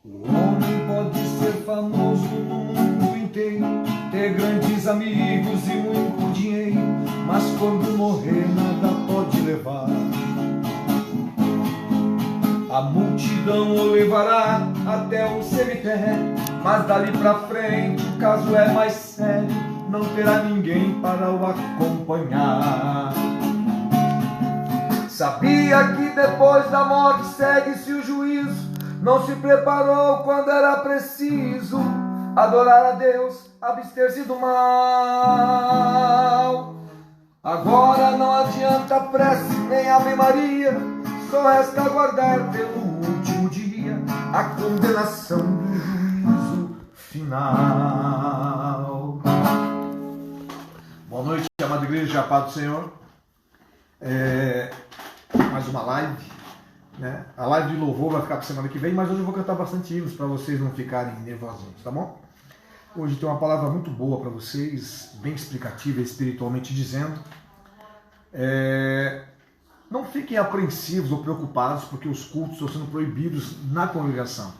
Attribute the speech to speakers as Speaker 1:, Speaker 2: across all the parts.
Speaker 1: O homem pode ser famoso no mundo inteiro, ter grandes amigos e muito dinheiro, mas quando morrer nada pode levar. A multidão o levará até o cemitério, mas dali pra frente o caso é mais sério, não terá ninguém para o acompanhar. Sabia que depois da morte segue-se o juízo, não se preparou quando era preciso adorar a Deus, abster-se do mal. Agora não adianta prece nem Ave Maria, só resta aguardar pelo último dia a condenação do juízo final. Boa noite, amada igreja, a paz do Senhor. Mais uma live, né? A live de louvor vai ficar para semana que vem, mas hoje eu vou cantar bastante hinos para vocês não ficarem nervosinhos, tá bom? Hoje tem uma palavra muito boa para vocês, bem explicativa, espiritualmente dizendo. Não fiquem apreensivos ou preocupados porque os cultos estão sendo proibidos na congregação.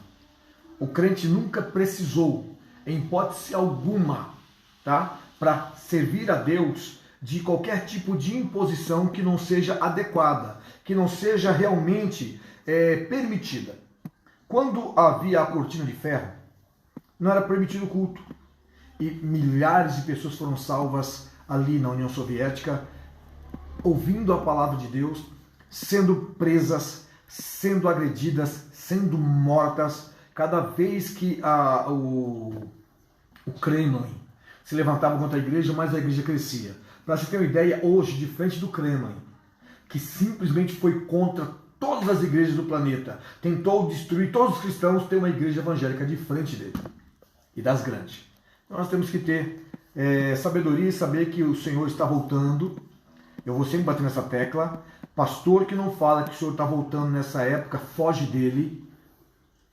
Speaker 1: O crente nunca precisou, em hipótese alguma, tá, para servir a Deus, de qualquer tipo de imposição que não seja adequada, que não seja realmente permitida. Quando havia a cortina de ferro, não era permitido o culto. E milhares de pessoas foram salvas ali na União Soviética, ouvindo a palavra de Deus, sendo presas, sendo agredidas, sendo mortas, cada vez que o Kremlin se levantava contra a igreja, mais a igreja crescia. Para você ter uma ideia, hoje, de frente do Kremlin, que simplesmente foi contra todas as igrejas do planeta, tentou destruir todos os cristãos, tem uma igreja evangélica de frente dele, e das grandes. Então nós temos que ter sabedoria e saber que o Senhor está voltando. Eu vou sempre bater nessa tecla. Pastor que não fala que o Senhor está voltando nessa época, foge dele.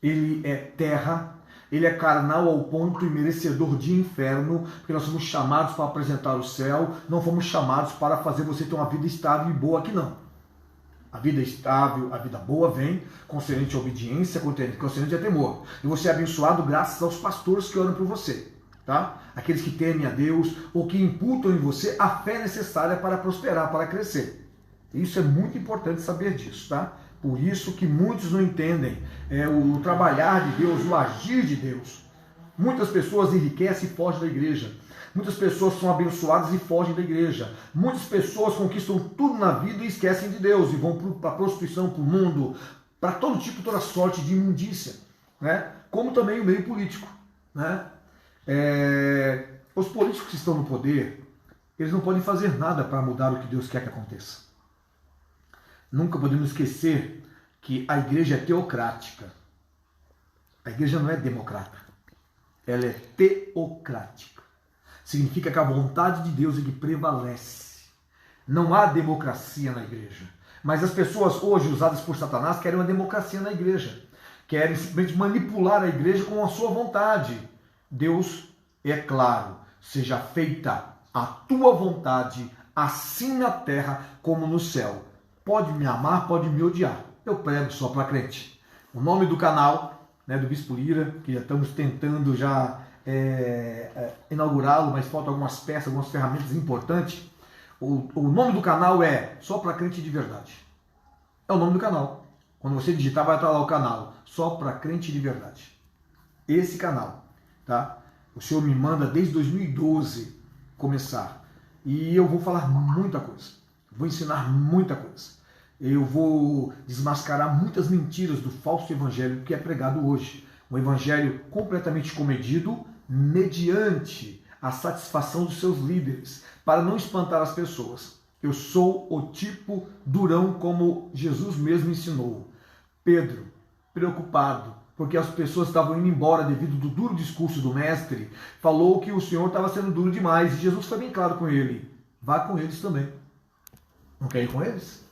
Speaker 1: Ele é terra, ele é carnal ao ponto e merecedor de inferno, porque nós somos chamados para apresentar o céu, não fomos chamados para fazer você ter uma vida estável e boa aqui não. A vida estável, a vida boa vem concernente à obediência, concernente a temor. E você é abençoado graças aos pastores que oram por você, tá? Aqueles que temem a Deus ou que imputam em você a fé necessária para prosperar, para crescer. Isso é muito importante saber disso, tá? Por isso que muitos não entendem o trabalhar de Deus, o agir de Deus. Muitas pessoas enriquecem e fogem da igreja. Muitas pessoas são abençoadas e fogem da igreja. Muitas pessoas conquistam tudo na vida e esquecem de Deus e vão para a prostituição, para o mundo, para todo tipo, toda sorte de imundícia, né? Como também o meio político, né? Os políticos que estão no poder, eles não podem fazer nada para mudar o que Deus quer que aconteça. Nunca podemos esquecer que a igreja é teocrática. A igreja não é democrata. Ela é teocrática. Significa que a vontade de Deus é que prevalece. Não há democracia na igreja. Mas as pessoas hoje, usadas por Satanás, querem uma democracia na igreja. Querem simplesmente manipular a igreja com a sua vontade. Deus, é claro, seja feita a tua vontade, assim na terra como no céu. Pode me amar, pode me odiar. Eu prego só para crente. O nome do canal, né, do Bispo Lira, que já estamos tentando já inaugurá-lo, mas faltam algumas peças, algumas ferramentas importantes. O nome do canal é Só para Crente de Verdade. É o nome do canal. Quando você digitar, vai estar lá o canal Só para Crente de Verdade. Esse canal, tá? O Senhor me manda desde 2012 começar. E eu vou falar muita coisa. Vou ensinar muita coisa. Eu vou desmascarar muitas mentiras do falso evangelho que é pregado hoje. Um evangelho completamente comedido, mediante a satisfação dos seus líderes, para não espantar as pessoas. Eu sou o tipo durão, como Jesus mesmo ensinou. Pedro, preocupado, porque as pessoas estavam indo embora devido do duro discurso do mestre, falou que o Senhor estava sendo duro demais, e Jesus foi bem claro com ele. Vá com eles também. Não quer ir com eles?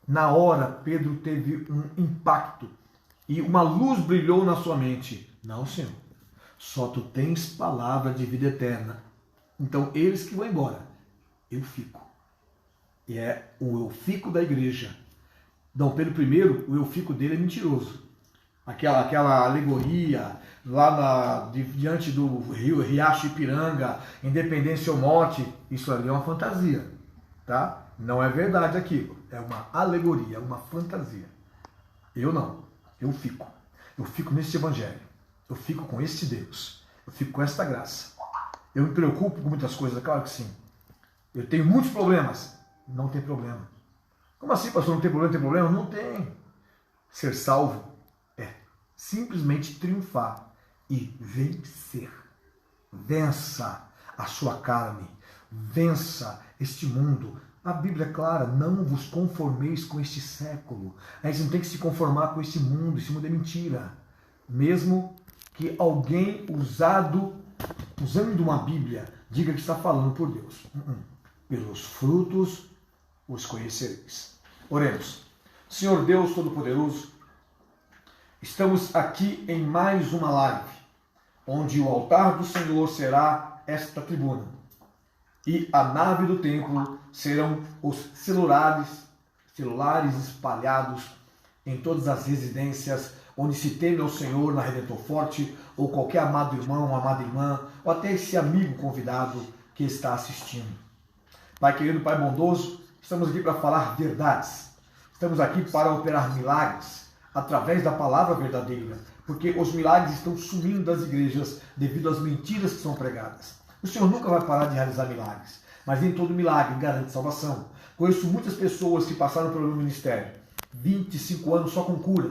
Speaker 1: Na hora, Pedro teve um impacto e uma luz brilhou na sua mente. Não, Senhor, só tu tens palavra de vida eterna. Então, eles que vão embora, eu fico. E é o eu fico da igreja. Dom Pedro I, o eu fico dele é mentiroso. aquela alegoria lá diante do rio Riacho Ipiranga, Independência ou Morte, isso ali é uma fantasia, tá? Não é verdade aquilo, é uma alegoria, é uma fantasia. Eu não, eu fico nesse evangelho, eu fico com esse Deus, eu fico com esta graça. Eu me preocupo com muitas coisas, claro que sim. Eu tenho muitos problemas, não tem problema. Como assim, pastor, não tem problema? Tem problema? Não tem. Ser salvo é simplesmente triunfar e vencer. Vença a sua carne, vença este mundo. A Bíblia é clara, não vos conformeis com este século. A gente não tem que se conformar com este mundo é mentira. Mesmo que alguém usando uma Bíblia, diga que está falando por Deus. Pelos frutos os conhecereis. Oremos. Senhor Deus Todo-Poderoso, estamos aqui em mais uma live, onde o altar do Senhor será esta tribuna e a nave do templo serão os celulares espalhados em todas as residências onde se teme ao Senhor na Redentor Forte, ou qualquer amado irmão, amada irmã, ou até esse amigo convidado que está assistindo. Pai querido, Pai bondoso, estamos aqui para falar verdades. Estamos aqui para operar milagres através da palavra verdadeira, porque os milagres estão sumindo das igrejas devido às mentiras que são pregadas. O Senhor nunca vai parar de realizar milagres, mas nem todo milagre garante salvação. Conheço muitas pessoas que passaram pelo meu ministério, 25 anos só com cura,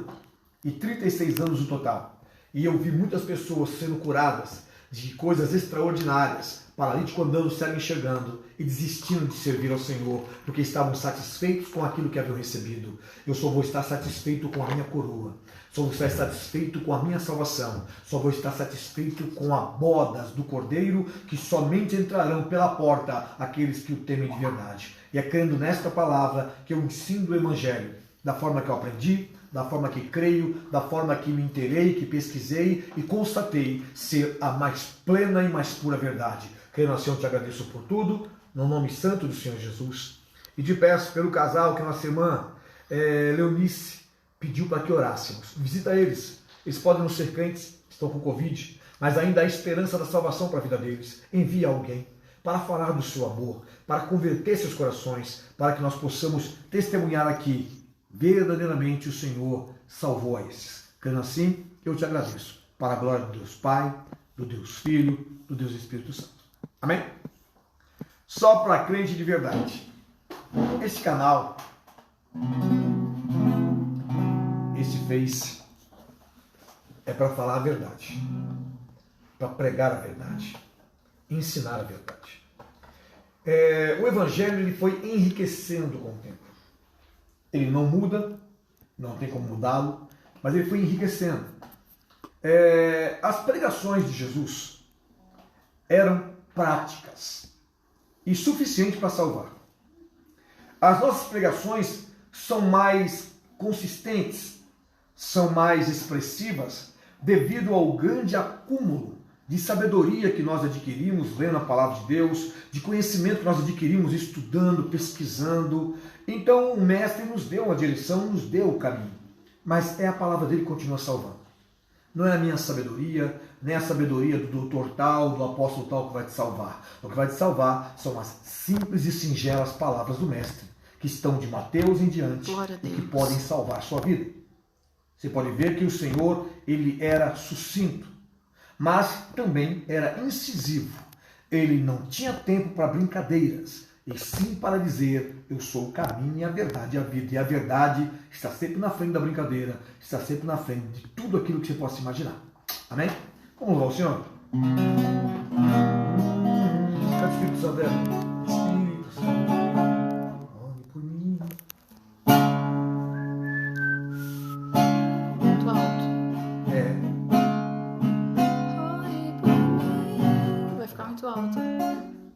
Speaker 1: e 36 anos no total. E eu vi muitas pessoas sendo curadas de coisas extraordinárias, paralítico andando, cego enxergando e desistindo de servir ao Senhor, porque estavam satisfeitos com aquilo que haviam recebido. Eu só vou estar satisfeito com a minha coroa, só vou estar satisfeito com a minha salvação, só vou estar satisfeito com as bodas do Cordeiro, que somente entrarão pela porta aqueles que o temem de verdade. E é crendo nesta palavra que eu ensino o Evangelho, da forma que eu aprendi, da forma que creio, da forma que me inteirei, que pesquisei e constatei ser a mais plena e mais pura verdade. Querido Senhor, eu te agradeço por tudo, no nome santo do Senhor Jesus. E te peço pelo casal que nossa irmã Leonice pediu para que orássemos. Visita eles. Eles podem não ser crentes, estão com Covid, mas ainda há esperança da salvação para a vida deles. Envia alguém para falar do seu amor, para converter seus corações, para que nós possamos testemunhar aqui. Verdadeiramente o Senhor salvou a esses. Crendo assim, eu te agradeço. Para a glória do Deus Pai, do Deus Filho, do Deus Espírito Santo. Amém? Só para crente de verdade. Esse canal, esse Face, é para falar a verdade. Para pregar a verdade. Ensinar a verdade. O Evangelho ele foi enriquecendo com o tempo. Ele não muda, não tem como mudá-lo, mas ele foi enriquecendo. As pregações de Jesus eram práticas e suficientes para salvar. As nossas pregações são mais consistentes, são mais expressivas, devido ao grande acúmulo de sabedoria que nós adquirimos lendo a palavra de Deus, de conhecimento que nós adquirimos estudando, pesquisando. Então o Mestre nos deu uma direção, nos deu o caminho. Mas é a palavra dele que continua salvando. Não é a minha sabedoria, nem a sabedoria do doutor tal, do apóstolo tal que vai te salvar. O que vai te salvar são as simples e singelas palavras do Mestre, que estão de Mateus em diante e que podem salvar a sua vida. Você pode ver que o Senhor ele era sucinto, mas também era incisivo. Ele não tinha tempo para brincadeiras, e sim para dizer, eu sou o caminho e a verdade e a vida. E a verdade está sempre na frente da brincadeira, está sempre na frente de tudo aquilo que você possa imaginar. Amém? Vamos louvar o Senhor? Cadê o Espírito Santo? Espírito Santo, ore por mim.
Speaker 2: Muito alto. Ore por mim. Vai ficar muito alto.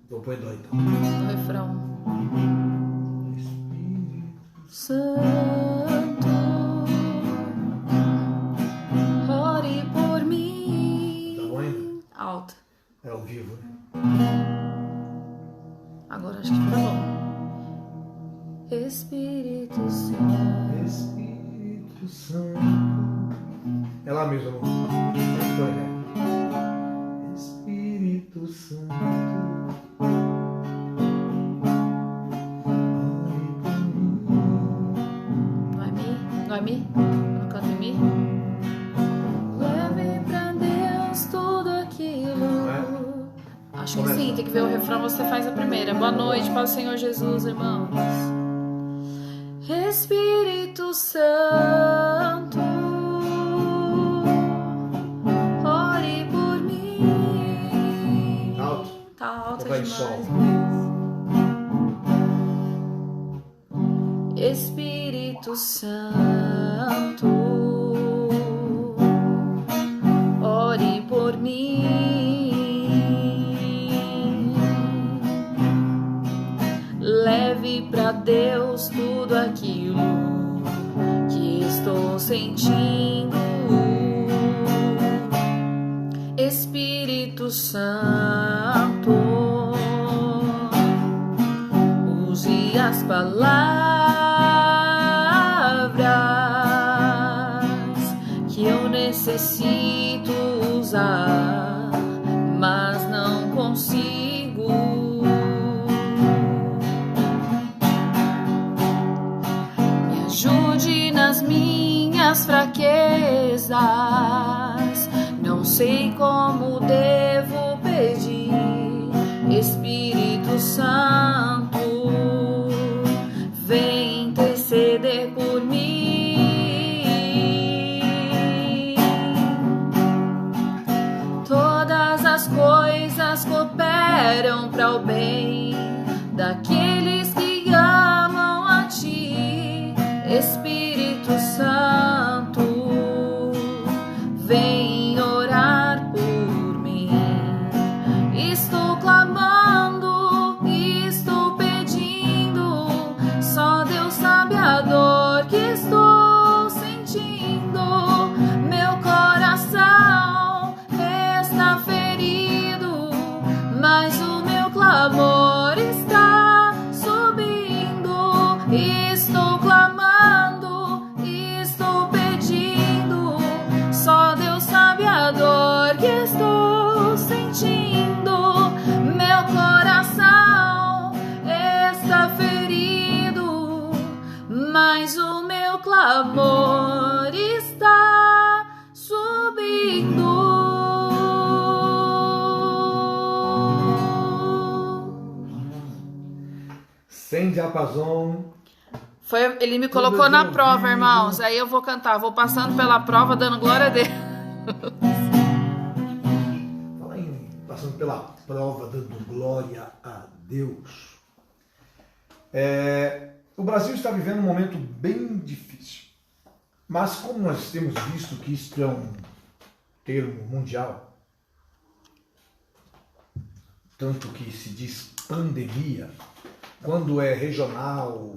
Speaker 1: Vou pôr dó então.
Speaker 2: No refrão. Santo, ore por mim.
Speaker 1: Tá bom ainda?
Speaker 2: Alto.
Speaker 1: É ao vivo, né?
Speaker 2: Agora acho que ficou bom. Espírito Santo.
Speaker 1: Espírito Santo, É lá mesmo. Então, Espírito Santo.
Speaker 2: Não é mi? Não é mi? Não canto em mi? Leve pra Deus tudo aquilo. Acho que sim, tem que ver o refrão, você faz a primeira. Boa noite, para o Senhor Jesus, irmãos. Espírito Santo, ore por mim.
Speaker 1: Alto.
Speaker 2: Tá alto
Speaker 1: Vai em
Speaker 2: demais.
Speaker 1: sol.
Speaker 2: Espírito Santo, ore por mim. Leve pra Deus tudo aquilo que estou sentindo. Espírito Santo, use as palavras que eu necessito usar, mas não consigo. Me ajude nas minhas fraquezas. Não sei como devo pedir. Espírito Santo, vem interceder por mim. Todas as coisas cooperam para o bem daqueles que amam a ti. Espírito Santo, vem orar por mim. Estou clamando, estou pedindo, só Deus sabe a dor que estou sentindo. Meu coração está ferido, mas o meu clamor está subindo. Estou clamando, estou pedindo, só Deus sabe a dor que estou sentindo. Meu coração está ferido, mas o meu clamor está subindo.
Speaker 1: Sem diapasão.
Speaker 2: Ele me colocou na prova, irmãos. Aí eu vou cantar, vou passando pela prova, dando glória a Deus.
Speaker 1: Fala aí, passando pela prova, dando glória a Deus. O Brasil está vivendo um momento bem difícil. Mas como nós temos visto que isso é um termo mundial, tanto que se diz pandemia, quando é regional,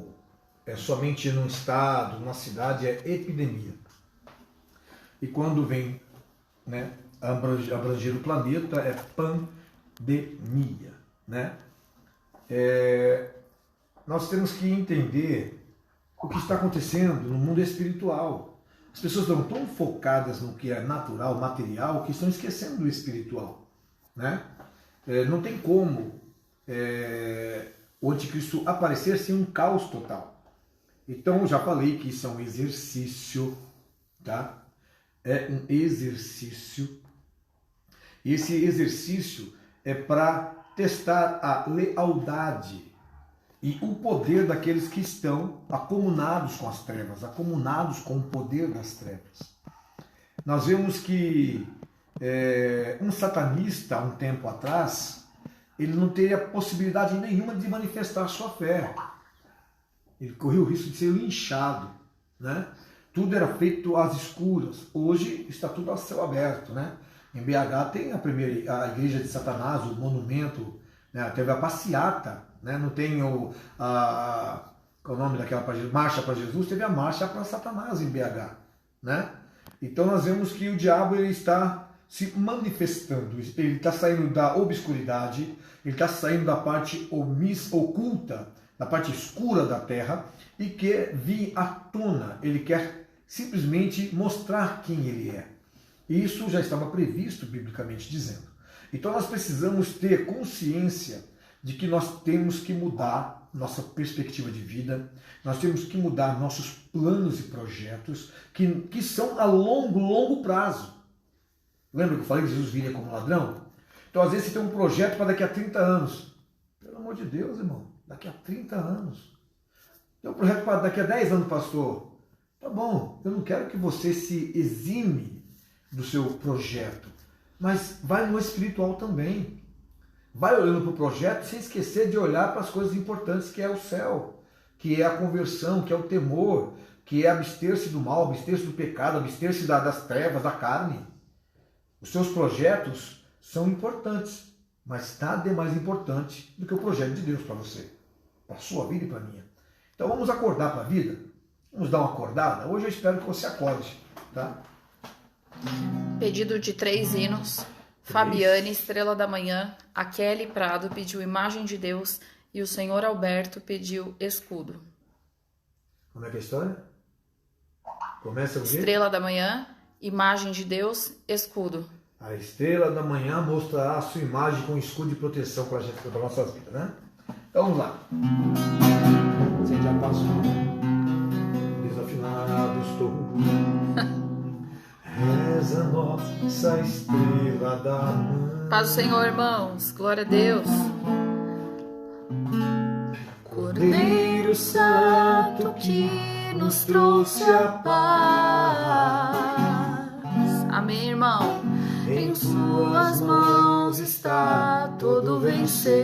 Speaker 1: é somente num estado, numa cidade, é epidemia. E quando vem, né, abranger o planeta, é pandemia, né? Nós temos que entender o que está acontecendo no mundo espiritual. As pessoas estão tão focadas no que é natural, material, que estão esquecendo do espiritual, né? Não tem como o anticristo aparecer sem um caos total. Então, eu já falei que isso é um exercício, tá? É um exercício. E esse exercício é para testar a lealdade e o poder daqueles que estão acomunados com as trevas, acomunados com o poder das trevas. Nós vemos que um satanista, há um tempo atrás, ele não teria possibilidade nenhuma de manifestar sua fé. Ele corria o risco de ser linchado, né? Tudo era feito às escuras. Hoje está tudo a céu aberto, né? Em BH tem a igreja de Satanás, o monumento, né? Teve a passeata, né? Não tem qual é o nome daquela marcha para Jesus? Teve a marcha para Satanás em BH, né? Então nós vemos que o diabo ele está se manifestando, ele está saindo da obscuridade, ele está saindo da parte oculta, da parte escura da terra, e quer vir à tona, ele quer simplesmente mostrar quem ele é. Isso já estava previsto biblicamente dizendo. Então nós precisamos ter consciência de que nós temos que mudar nossa perspectiva de vida, nós temos que mudar nossos planos e projetos que são a longo prazo. Lembra que eu falei que Jesus viria como ladrão? Então às vezes você tem um projeto para daqui a 30 anos. Pelo amor de Deus, irmão, daqui a 30 anos. Tem um projeto para daqui a 10 anos, pastor. Tá bom, eu não quero que você se exime do seu projeto, mas vai no espiritual também. Vai olhando para o projeto sem esquecer de olhar para as coisas importantes que é o céu, que é a conversão, que é o temor, que é abster-se do mal, abster-se do pecado, abster-se das trevas, da carne. Os seus projetos são importantes, mas nada é mais importante do que o projeto de Deus para você, para a sua vida e para a minha. Então vamos acordar para a vida? Vamos dar uma acordada? Hoje eu espero que você acorde, tá?
Speaker 2: Pedido de 3 hinos. Fabiane, Estrela da Manhã. A Kelly Prado pediu Imagem de Deus. E o senhor Alberto pediu Escudo.
Speaker 1: Como é que é a história? Começa o quê?
Speaker 2: Estrela da Manhã, Imagem de Deus, Escudo.
Speaker 1: A Estrela da Manhã mostrará a sua imagem com escudo de proteção para as nossas vidas, né? Então vamos lá. Você já passou. Desafinado estou. Reza nossa estrela da manhã.
Speaker 2: Paz do Senhor, irmãos. Glória a Deus. Cordeiro Santo que nos trouxe a paz. Amém, irmão. Em suas mãos está todo vencer.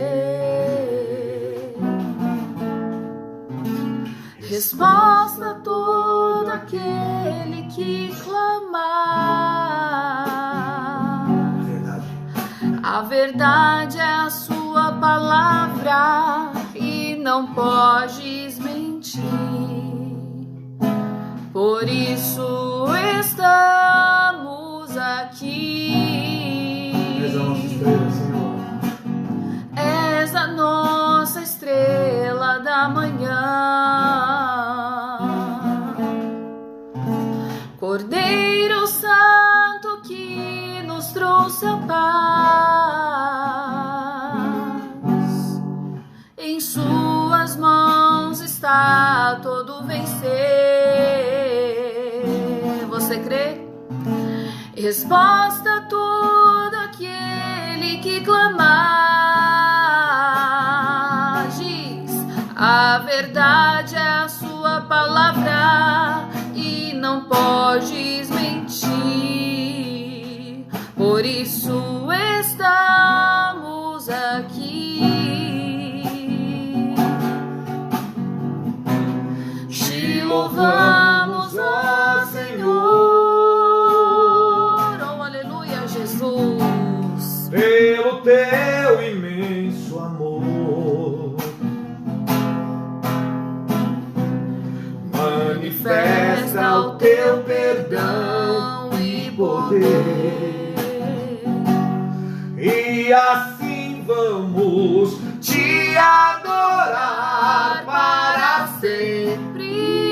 Speaker 2: Resposta a todo aquele que clamar. A verdade é a sua palavra e não podes mentir. Por isso estamos aqui. És a nossa estrela da manhã. Cordeiro Santo que nos trouxe a paz. Em suas mãos está todo vencer. Você crê? Resposta a todo aquele que clamar. Diz: a verdade é a sua palavra e não podes mentir. Por isso estamos aqui. Te louvamos, ó Senhor.
Speaker 1: Pelo teu imenso amor, manifesta o teu perdão e poder, e assim vamos te adorar para sempre,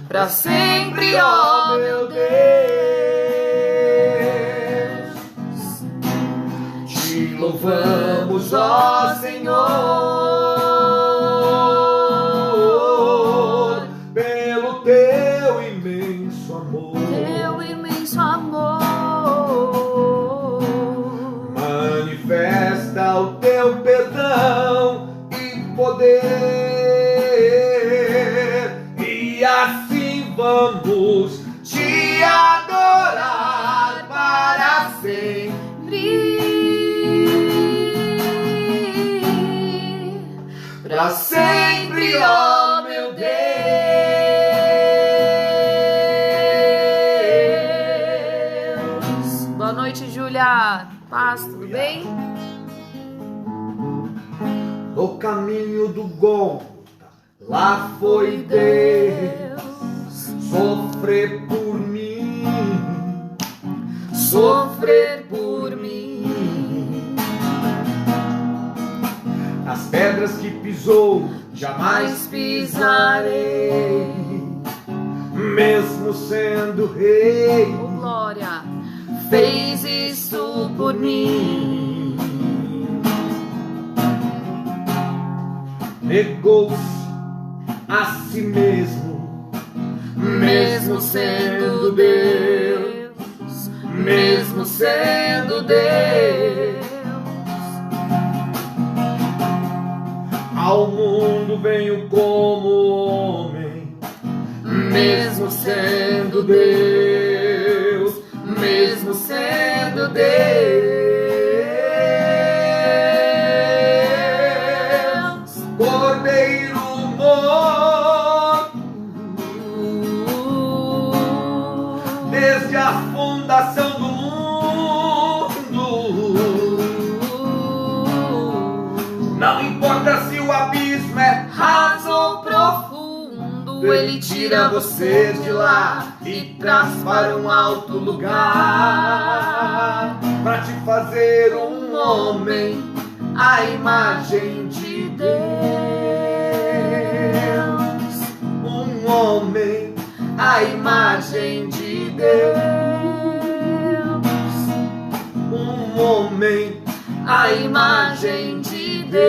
Speaker 1: para sempre, ó meu Deus. Louvamos, ó Senhor, pelo teu imenso amor.
Speaker 2: Teu imenso amor.
Speaker 1: Manifesta o teu perdão e poder, e assim vamos te adorar para sempre. Para sempre, ó meu Deus.
Speaker 2: Boa noite, Júlia. Paz, tudo bem?
Speaker 1: No caminho do Gólgota, lá foi Deus sofrer por mim, sofrer por mim. As pedras que pisou jamais pisarei, mesmo sendo rei.
Speaker 2: Oh, glória, fez isso por mim.
Speaker 1: Negou-se a si mesmo, mesmo sendo Deus, mesmo sendo Deus. Ao mundo veio como homem, mesmo sendo Deus, mesmo sendo Deus. Cordeiro morto, desde a fundação do mundo. Não importa se o abismo é
Speaker 2: Raso ou profundo, ele tira você de lá e traz para um alto lugar,
Speaker 1: para te fazer um homem
Speaker 2: à imagem de Deus.
Speaker 1: Um homem
Speaker 2: À imagem de Deus.
Speaker 1: Um homem
Speaker 2: À imagem de Deus.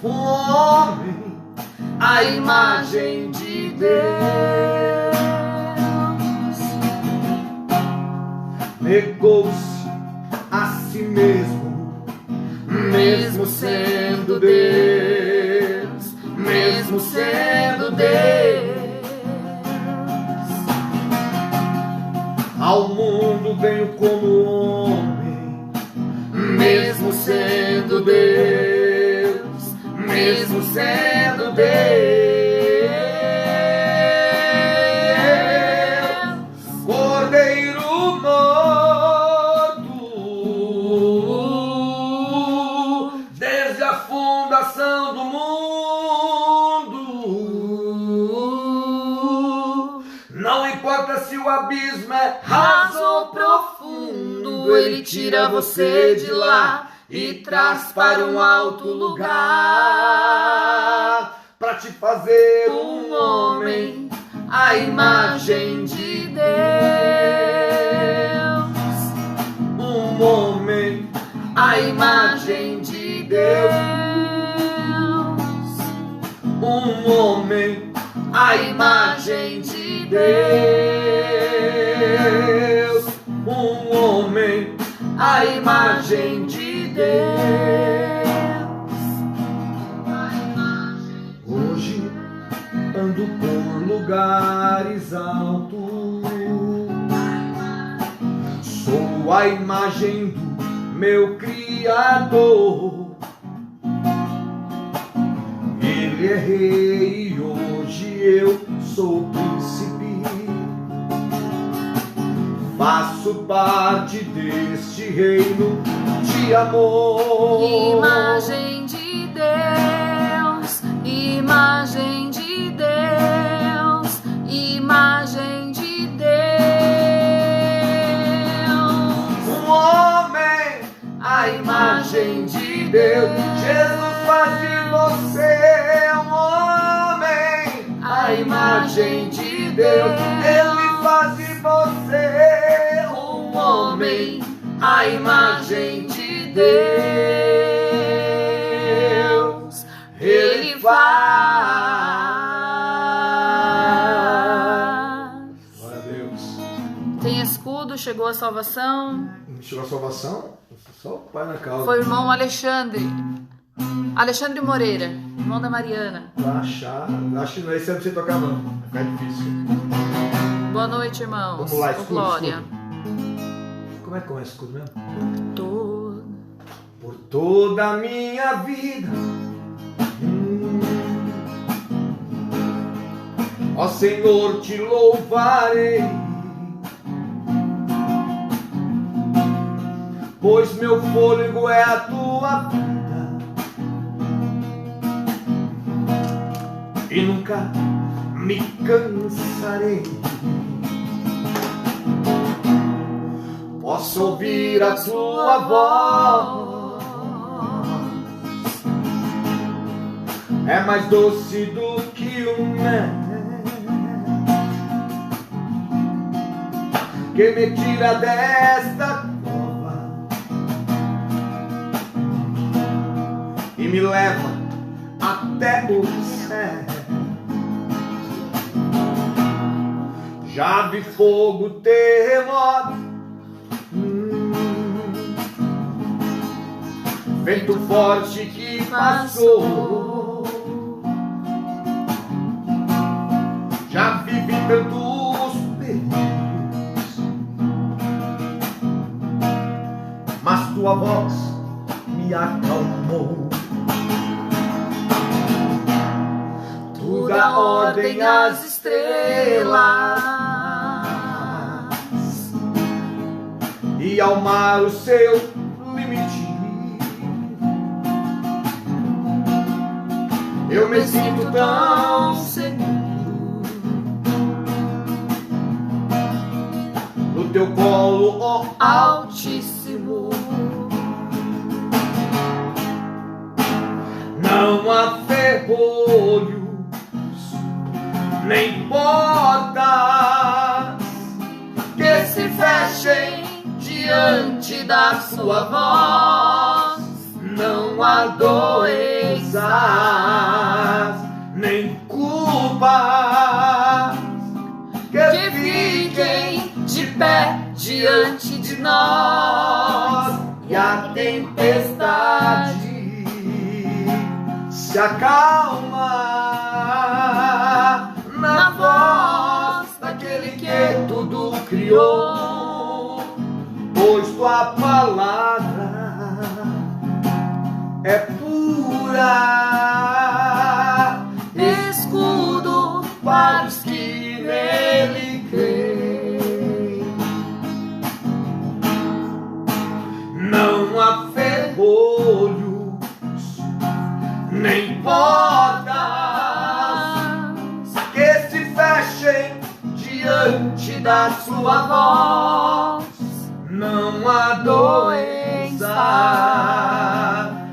Speaker 1: Um homem
Speaker 2: À imagem de Deus.
Speaker 1: negou-se a si mesmo,
Speaker 2: Mesmo sendo Deus, mesmo sendo Deus.
Speaker 1: ao mundo veio como homem,
Speaker 2: Mesmo sendo Deus, mesmo sendo Deus.
Speaker 1: Cordeiro morto, desde a fundação do mundo. Não importa se o abismo é
Speaker 2: Raso ou profundo, ele tira você de lá e traz para um alto lugar,
Speaker 1: para te fazer
Speaker 2: um homem à imagem de Deus.
Speaker 1: um homem
Speaker 2: À imagem de Deus.
Speaker 1: um homem
Speaker 2: À imagem de Deus.
Speaker 1: um homem
Speaker 2: À imagem de Deus.
Speaker 1: Hoje ando por lugares altos, sou a imagem do meu Criador. Ele é rei e hoje eu sou príncipe. Faço parte deste reino de amor.
Speaker 2: Imagem de Deus, imagem de Deus, imagem de Deus.
Speaker 1: Um homem
Speaker 2: A imagem de
Speaker 1: Deus,
Speaker 2: Deus.
Speaker 1: Jesus faz de você um homem.
Speaker 2: A imagem de Deus.
Speaker 1: Ele faz de você
Speaker 2: Um homem à imagem de Deus. Ele faz.
Speaker 1: Glória a Deus.
Speaker 2: Tem escudo, chegou a salvação.
Speaker 1: Chegou a salvação? Só o pai na causa.
Speaker 2: Foi o irmão Alexandre. Alexandre Moreira, irmão da Mariana.
Speaker 1: Pra achar. Acho que não é esse ano você tocar, não. Vai ficar difícil.
Speaker 2: Boa noite, irmãos.
Speaker 1: Vamos lá,
Speaker 2: Ô,
Speaker 1: escudo,
Speaker 2: Glória.
Speaker 1: Como é que é esse escudo mesmo?
Speaker 2: Todo.
Speaker 1: Por toda a minha vida, ó Senhor, te louvarei, pois meu fôlego é a tua vida e nunca me cansarei. Posso ouvir a tua voz é mais doce do que o mel, que me tira desta cova e me leva até o céu. Já vi fogo, terremoto, vento forte que passou. Já vivi tantos perigos, mas tua voz me acalmou. Tu dá ordem às estrelas e ao mar o seu limite. Eu me sinto tão seguro no teu colo, ó Altíssimo. Não há ferrolhos nem portas que se fechem diante da sua voz. Não há doenças nem culpas que fiquem de pé diante de nós. E a tempestade se acalma na voz daquele que tudo criou, pois tua palavra é pura, escudo para os que nele creem. Não há ferrolhos nem portas que se fechem diante da sua voz. Não há doença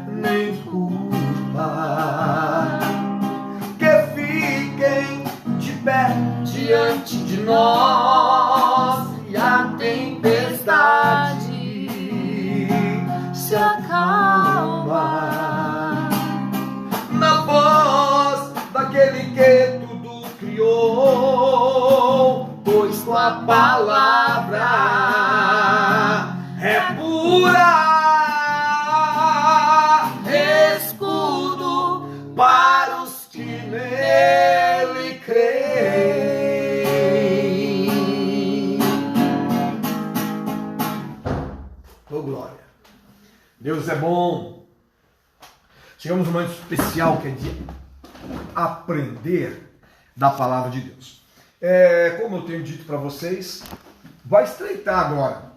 Speaker 1: nem culpa que fiquem de pé diante de nós. E a tempestade se acalma na voz daquele que tudo criou, pois tua palavra é pura, escudo para os que nele creem. Oh, glória! Deus é bom. Chegamos num momento especial que é de aprender da palavra de Deus. Como eu tenho dito para vocês, vai estreitar agora.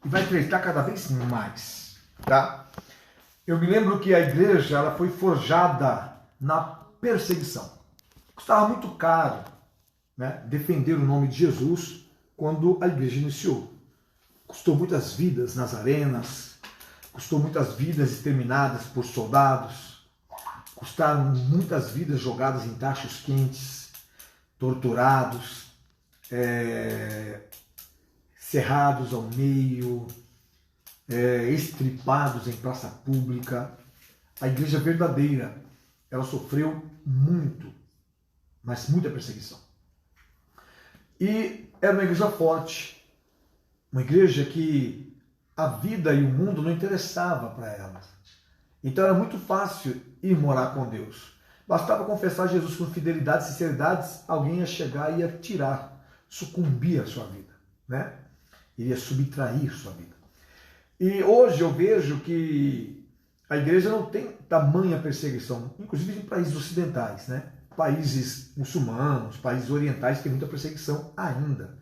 Speaker 1: E vai estreitar cada vez mais, tá? Eu me lembro que a igreja ela foi forjada na perseguição. Custava muito caro, né, defender o nome de Jesus quando a igreja iniciou. Custou muitas vidas nas arenas, custou muitas vidas exterminadas por soldados, custaram muitas vidas jogadas em tachos quentes, torturados, cerrados ao meio, estripados em praça pública. A igreja verdadeira, ela sofreu muito, mas muita perseguição. E era uma igreja forte, uma igreja que a vida e o mundo não interessava para ela. Então era muito fácil ir morar com Deus. Bastava confessar Jesus com fidelidade e sinceridade, alguém ia chegar e ia tirar, sucumbir a sua vida, né? Iria subtrair sua vida. E hoje eu vejo que a igreja não tem tamanha perseguição, inclusive em países ocidentais, né? Países muçulmanos, países orientais têm muita perseguição ainda.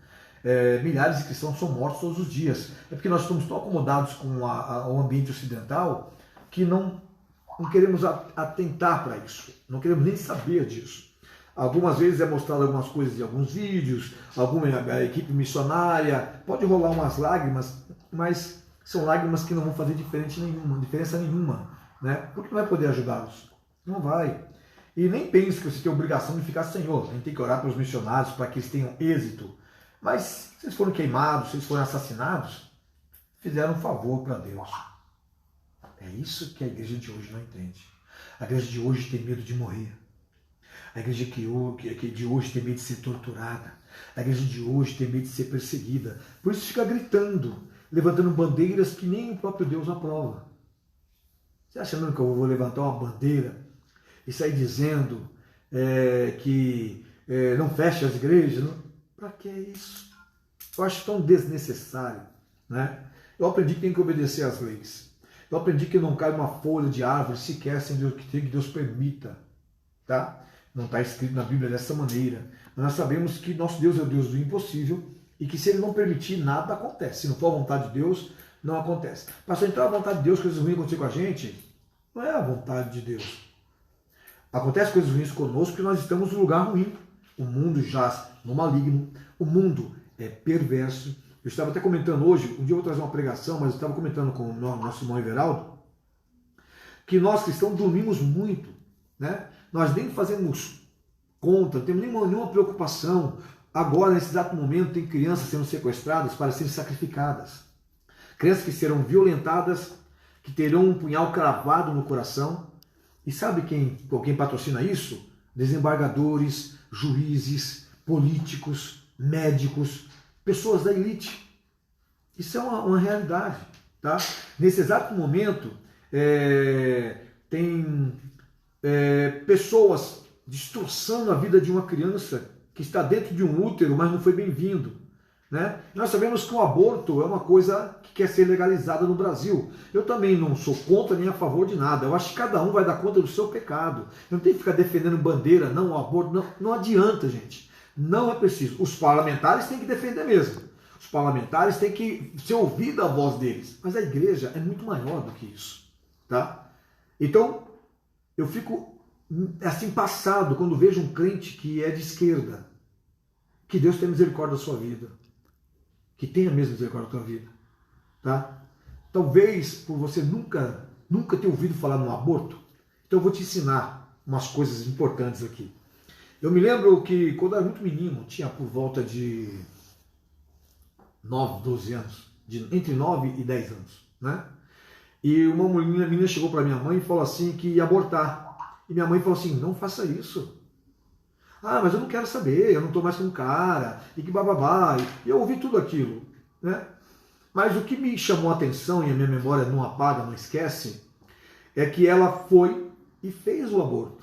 Speaker 1: Milhares de cristãos são mortos todos os dias. É porque nós estamos tão acomodados com o ambiente ocidental que não queremos atentar para isso, não queremos nem saber disso. Algumas vezes é mostrado algumas coisas em alguns vídeos, alguma equipe missionária, pode rolar umas lágrimas, mas são lágrimas que não vão fazer diferença nenhuma, né? Porque não vai poder ajudá-los, não vai. E nem pense que você tem a obrigação de ficar Senhor. A gente tem que orar pelos missionários para que eles tenham êxito. Mas se eles foram queimados, se eles foram assassinados, fizeram um favor para Deus. É isso que a igreja de hoje não entende. A igreja de hoje tem medo de morrer. A igreja de hoje tem medo de ser torturada. A igreja de hoje tem medo de ser perseguida. Por isso fica gritando, levantando bandeiras que nem o próprio Deus aprova. Você acha mesmo que eu vou levantar uma bandeira e sair dizendo que não feche as igrejas? Para que isso? Eu acho tão desnecessário. Né? Eu aprendi que tem que obedecer às leis. Eu aprendi que não cai uma folha de árvore sequer sem que Deus permita. Tá? Não está escrito na Bíblia dessa maneira. Mas nós sabemos que nosso Deus é o Deus do impossível e que se Ele não permitir, nada acontece. Se não for a vontade de Deus, não acontece. Pastor, então a vontade de Deus, coisas ruins acontecer com a gente, não é a vontade de Deus. Acontece coisas ruins conosco porque nós estamos num lugar ruim. O mundo jaz no maligno, o mundo é perverso. Eu estava até comentando hoje, um dia eu vou trazer uma pregação, mas eu estava comentando com o nosso irmão Everaldo, que nós cristãos dormimos muito, né? Nós nem fazemos conta, não temos nenhuma preocupação. Agora, nesse exato momento, tem crianças sendo sequestradas para serem sacrificadas. Crianças que serão violentadas, que terão um punhal cravado no coração. E sabe quem patrocina isso? Desembargadores, juízes, políticos, médicos, pessoas da elite. Isso é uma realidade. Tá? Nesse exato momento, tem pessoas destroçando a vida de uma criança que está dentro de um útero, mas não foi bem-vindo. Né? Nós sabemos que o aborto é uma coisa que quer ser legalizada no Brasil. Eu também não sou contra nem a favor de nada. Eu acho que cada um vai dar conta do seu pecado. Eu não tenho que ficar defendendo bandeira, não, o aborto, não adianta, gente. Não é preciso. Os parlamentares têm que defender mesmo. Os parlamentares têm que ser ouvida a voz deles. Mas a igreja é muito maior do que isso. Tá? Então, eu fico assim passado quando vejo um crente que é de esquerda. Que Deus tenha misericórdia da sua vida. Que tenha mesmo misericórdia da tua vida. Tá? Talvez por você nunca ter ouvido falar no aborto, então eu vou te ensinar umas coisas importantes aqui. Eu me lembro que quando eu era muito menino, tinha por volta de 9, 12 anos, entre 9 e 10 anos, né? E uma menina chegou para minha mãe e falou assim que ia abortar. E minha mãe falou assim, não faça isso. Ah, mas eu não quero saber, eu não estou mais com um cara, e que bababá. E eu ouvi tudo aquilo, né? Mas o que me chamou a atenção, e a minha memória não apaga, não esquece, é que ela foi e fez o aborto.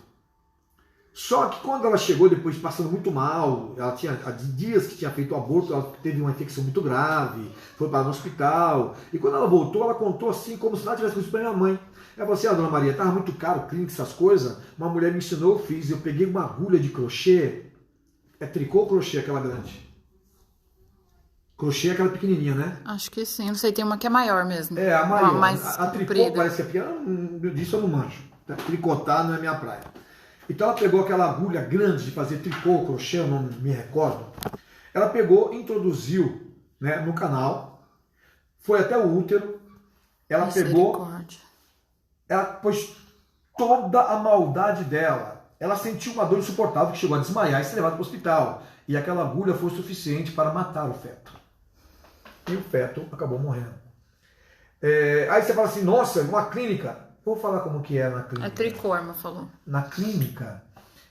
Speaker 1: Só que quando ela chegou, depois passando muito mal, ela tinha dias que tinha feito o aborto, ela teve uma infecção muito grave, foi para o hospital, e quando ela voltou, ela contou assim, como se nada tivesse acontecido para minha mãe. Ela falou assim, dona Maria, estava muito caro, clínica, essas coisas, uma mulher me ensinou, eu fiz, eu peguei uma agulha de crochê, é tricô ou crochê aquela grande? Crochê é aquela pequenininha, né?
Speaker 2: Acho que sim, não sei, tem uma que é maior mesmo.
Speaker 1: É, a maior. A tricô
Speaker 2: comprida.
Speaker 1: parece que é pequena, disso eu não manjo. Tá? Tricotar não é minha praia. Então ela pegou aquela agulha grande de fazer tricô, crochê, eu não me recordo. Ela pegou, introduziu, né, no canal, foi até o útero, ela pegou, ela pôs toda a maldade dela. Ela sentiu uma dor insuportável que chegou a desmaiar e ser levada para o hospital. E aquela agulha foi suficiente para matar o feto. E o feto acabou morrendo. Aí você fala assim, nossa, uma clínica. Vou falar como que é na clínica.
Speaker 2: É tricô, a irmã falou.
Speaker 1: Na clínica,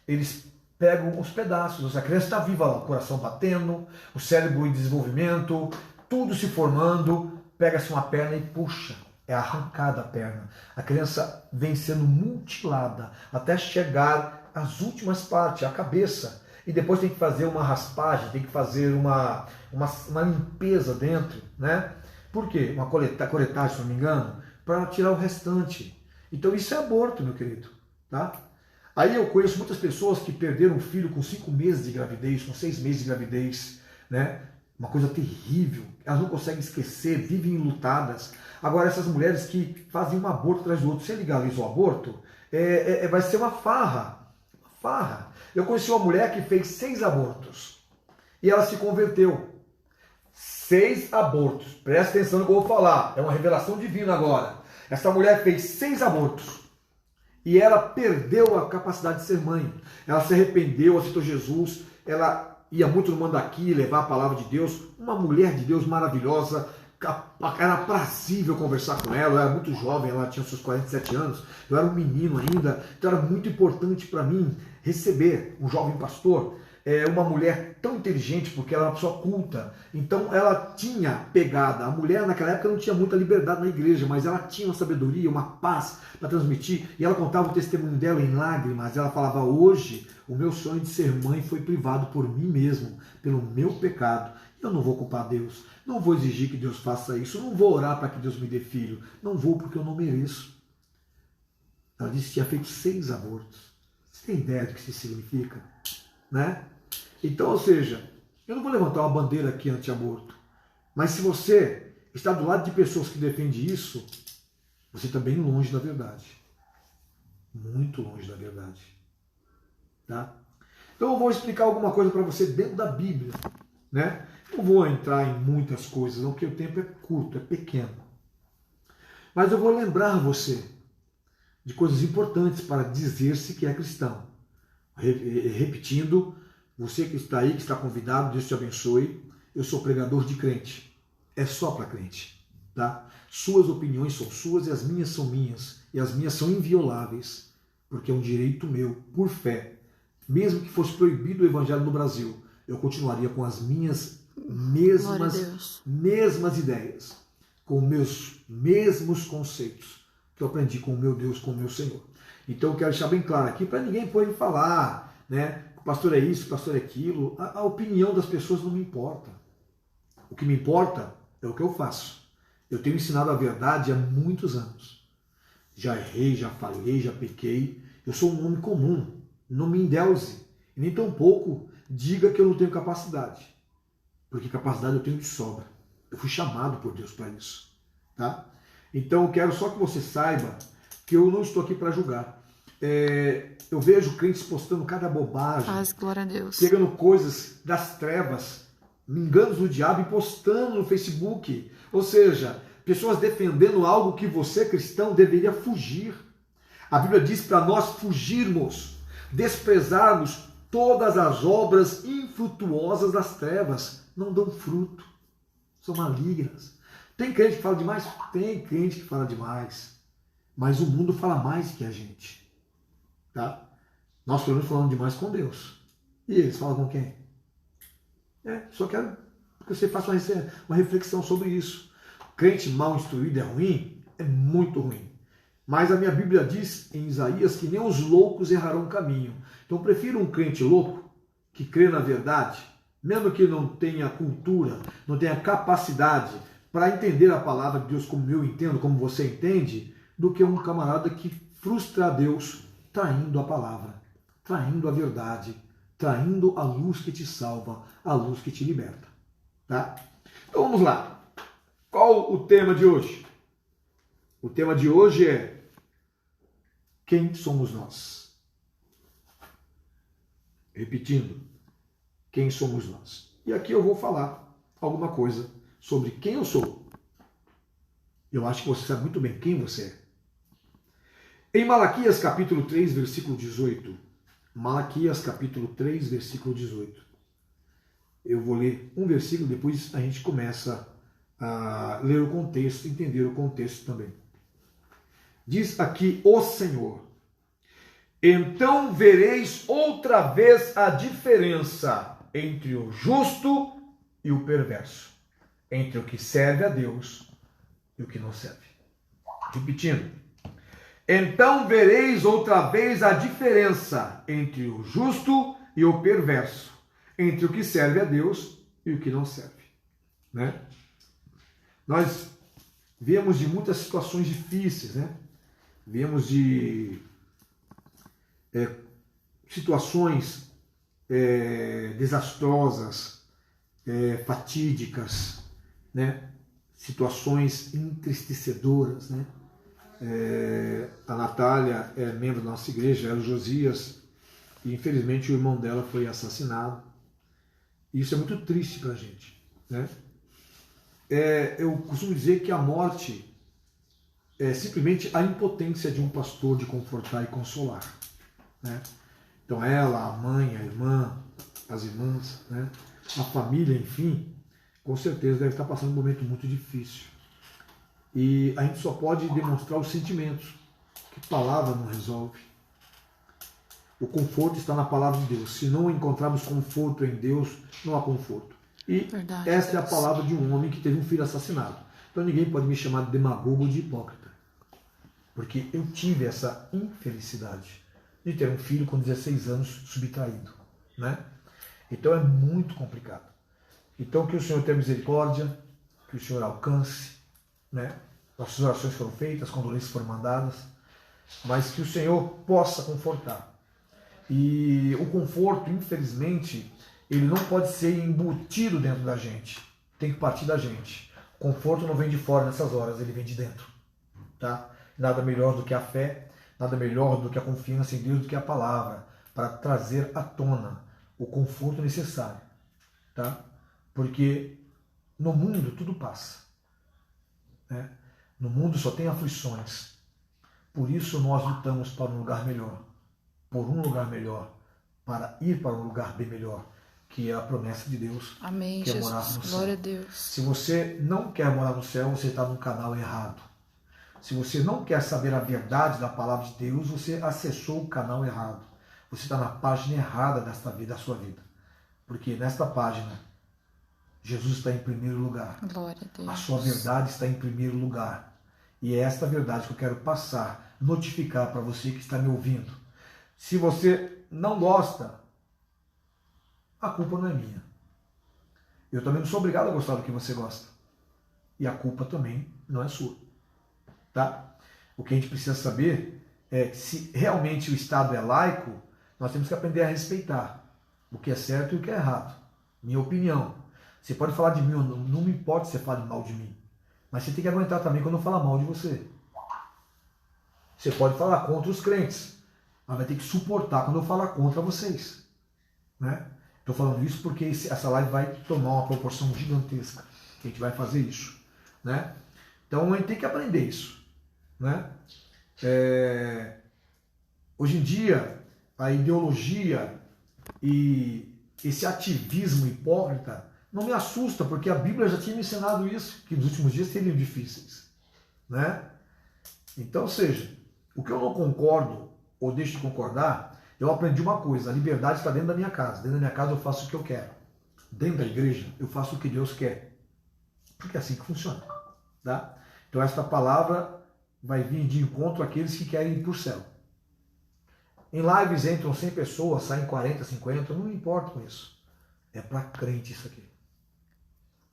Speaker 1: eles pegam os pedaços. A criança está viva lá, o coração batendo, o cérebro em desenvolvimento, tudo se formando. Pega-se uma perna e puxa. É arrancada a perna. A criança vem sendo mutilada até chegar às últimas partes, a cabeça. E depois tem que fazer uma raspagem, tem que fazer uma limpeza dentro, né? Por quê? Uma coletagem, se não me engano, para tirar o restante. Então isso é aborto, meu querido. Tá? Aí eu conheço muitas pessoas que perderam um filho com 5 meses de gravidez, com 6 meses de gravidez, né? Uma coisa terrível. Elas não conseguem esquecer, vivem enlutadas. Agora essas mulheres que fazem um aborto atrás do outro, se legaliza o aborto, vai ser uma farra. Uma farra. Eu conheci uma mulher que fez 6 abortos. E ela se converteu. 6 abortos. Presta atenção no que eu vou falar. É uma revelação divina agora. Essa mulher fez 6 abortos. E ela perdeu a capacidade de ser mãe. Ela se arrependeu, aceitou Jesus, ela ia muito no Mandaqui levar a palavra de Deus. Uma mulher de Deus maravilhosa, era aprazível conversar com ela. Eu era muito jovem, ela tinha seus 47 anos, eu era um menino ainda, então era muito importante para mim receber um jovem pastor, uma mulher tão inteligente, porque ela era uma pessoa culta. Então ela tinha pegada. A mulher naquela época não tinha muita liberdade na igreja, mas ela tinha uma sabedoria, uma paz para transmitir. E ela contava o testemunho dela em lágrimas. Ela falava: hoje o meu sonho de ser mãe foi privado por mim mesmo, pelo meu pecado. Eu não vou culpar Deus, não vou exigir que Deus faça isso, não vou orar para que Deus me dê filho, não vou porque eu não mereço. Ela disse que tinha feito 6 abortos. Você tem ideia do que isso significa? Né? Então, ou seja, eu não vou levantar uma bandeira aqui anti-aborto, mas se você está do lado de pessoas que defendem isso, você está bem longe da verdade. Muito longe da verdade. Tá? Então eu vou explicar alguma coisa para você dentro da Bíblia. Né? Não vou entrar em muitas coisas, não, porque o tempo é curto, é pequeno. Mas eu vou lembrar você de coisas importantes para dizer-se que é cristão. Repetindo, você que está aí, que está convidado, Deus te abençoe. Eu sou pregador de crente. É só para crente. Tá? Suas opiniões são suas e as minhas são minhas. E as minhas são invioláveis, porque é um direito meu, por fé. Mesmo que fosse proibido o evangelho no Brasil, eu continuaria com as minhas mesmas ideias, com meus mesmos conceitos que eu aprendi com o meu Deus, com o meu Senhor. Então eu quero deixar bem claro aqui, para ninguém poder falar, né? O pastor é isso, o pastor é aquilo. A opinião das pessoas não me importa. O que me importa é o que eu faço. Eu tenho ensinado a verdade há muitos anos. Já errei, já falhei, já pequei. Eu sou um homem comum. Não me endeuse. E nem tampouco diga que eu não tenho capacidade. Porque capacidade eu tenho de sobra. Eu fui chamado por Deus para isso. Tá? Então eu quero só que você saiba que eu não estou aqui para julgar. Eu vejo crentes postando cada bobagem.
Speaker 2: Glória a Deus.
Speaker 1: Pegando coisas das trevas, enganos do diabo e postando no Facebook. Ou seja, pessoas defendendo algo que você, cristão, deveria fugir. A Bíblia diz para nós fugirmos, desprezarmos todas as obras infrutuosas das trevas. Não dão fruto, são malignas. Tem crente que fala demais? Tem crente que fala demais. Mas o mundo fala mais que a gente. Tá? Nós pelo menos falamos demais com Deus. E eles falam com quem? Só quero que você faça uma reflexão sobre isso. Crente mal instruído é ruim? É muito ruim. Mas a minha Bíblia diz em Isaías que nem os loucos errarão o caminho. Então eu prefiro um crente louco que crê na verdade, mesmo que não tenha cultura, não tenha capacidade para entender a palavra de Deus como eu entendo, como você entende, do que um camarada que frustra a Deus traindo a palavra, traindo a verdade, traindo a luz que te salva, a luz que te liberta. Tá? Então vamos lá. Qual o tema de hoje? O tema de hoje é: quem somos nós? Repetindo, quem somos nós? E aqui eu vou falar alguma coisa sobre quem eu sou. Eu acho que você sabe muito bem quem você é. Em Malaquias capítulo 3, versículo 18. Malaquias capítulo 3, versículo 18. Eu vou ler um versículo, depois a gente começa a ler o contexto, entender o contexto também. Diz aqui o Senhor: então vereis outra vez a diferença entre o justo e o perverso, entre o que serve a Deus e o que não serve. Repetindo. Então vereis outra vez a diferença entre o justo e o perverso, entre o que serve a Deus e o que não serve. Né? Nós viemos de muitas situações difíceis, né? Viemos de situações desastrosas, fatídicas, né? Situações entristecedoras, né? A Natália é membro da nossa igreja, era o Josias, e infelizmente o irmão dela foi assassinado. Isso é muito triste para a gente, né? Eu costumo dizer que a morte simplesmente a impotência de um pastor de confortar e consolar, né? Então ela, a mãe, a irmã, as irmãs, né? A família, enfim, com certeza deve estar passando um momento muito difícil. E a gente só pode demonstrar os sentimentos, que palavra não resolve. O conforto está na palavra de Deus. Se não encontrarmos conforto em Deus, não há conforto. E
Speaker 2: Verdade,
Speaker 1: esta
Speaker 2: Deus.
Speaker 1: é a palavra de um homem que teve um filho assassinado. Então ninguém pode me chamar de demagogo ou de hipócrita. Porque eu tive essa infelicidade de ter um filho com 16 anos subtraído, né? Então é muito complicado. Então que o Senhor tenha misericórdia, que o Senhor alcance, né? Nossas orações foram feitas, condolências foram mandadas, mas que o Senhor possa confortar. E o conforto, infelizmente, ele não pode ser embutido dentro da gente. Tem que partir da gente. O conforto não vem de fora nessas horas, ele vem de dentro, tá? Nada melhor do que a fé, nada melhor do que a confiança em Deus, do que a palavra, para trazer à tona o conforto necessário, tá? Porque no mundo tudo passa, né? No mundo só tem aflições. Por isso nós lutamos para um lugar melhor, por um lugar melhor, para ir para um lugar bem melhor, que é a promessa de Deus.
Speaker 2: Amém,
Speaker 1: que é
Speaker 2: Jesus.
Speaker 1: morar no céu.
Speaker 2: Glória a Deus. Se
Speaker 1: você não quer morar no céu, você está no canal errado. Se você não quer saber a verdade da palavra de Deus, você acessou o canal errado. Você está na página errada desta vida, da sua vida. Porque nesta página, Jesus está em primeiro lugar.
Speaker 2: Glória a Deus.
Speaker 1: A sua verdade está em primeiro lugar. E é esta verdade que eu quero passar, notificar para você que está me ouvindo. Se você não gosta, a culpa não é minha. Eu também não sou obrigado a gostar do que você gosta. E a culpa também não é sua. Tá? O que a gente precisa saber é que se realmente o Estado é laico, nós temos que aprender a respeitar o que é certo e o que é errado. Minha opinião. Você pode falar de mim, não me importa se você fala mal de mim. Mas você tem que aguentar também quando eu falar mal de você. Você pode falar contra os crentes, mas vai ter que suportar quando eu falar contra vocês. Né? Estou falando isso porque essa live vai tomar uma proporção gigantesca. A gente vai fazer isso. Né? Então a gente tem que aprender isso. Né? Hoje em dia, a ideologia e esse ativismo hipócrita não me assusta, porque a Bíblia já tinha me ensinado isso, que nos últimos dias seriam difíceis. Né? Então, ou seja, o que eu não concordo ou deixo de concordar, eu aprendi uma coisa: a liberdade está dentro da minha casa. Dentro da minha casa eu faço o que eu quero. Dentro da igreja eu faço o que Deus quer. Porque é assim que funciona. Tá? Então esta palavra vai vir de encontro àqueles que querem ir para o céu. Em lives entram 100 pessoas, saem 40, 50, eu não me importo com isso. É para crente isso aqui.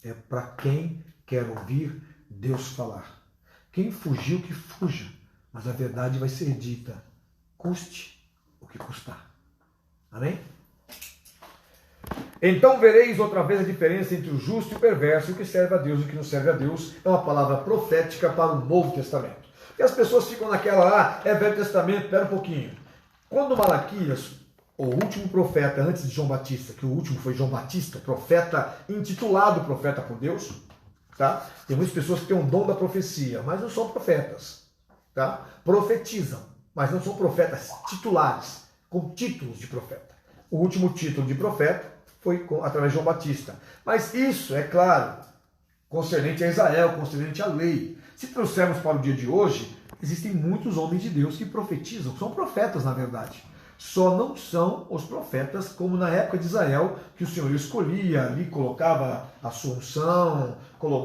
Speaker 1: É para quem quer ouvir Deus falar. Quem fugiu, que fuja. Mas a verdade vai ser dita, custe o que custar. Amém? Então vereis outra vez a diferença entre o justo e o perverso, o que serve a Deus e o que não serve a Deus. É uma palavra profética para o Novo Testamento. E as pessoas ficam naquela, é Velho Testamento, espera um pouquinho. Quando Malaquias, o último profeta antes de João Batista, que o último foi João Batista, profeta intitulado profeta por Deus, tá? Tem muitas pessoas que têm um dom da profecia, mas não são profetas, tá? Profetizam, mas não são profetas titulares, com títulos de profeta. O último título de profeta foi através de João Batista. Mas isso, é claro, concernente a Israel, concernente à lei. Se trouxermos para o dia de hoje, existem muitos homens de Deus que profetizam, são profetas na verdade. Só não são os profetas como na época de Israel, que o Senhor escolhia, ali colocava a sua unção,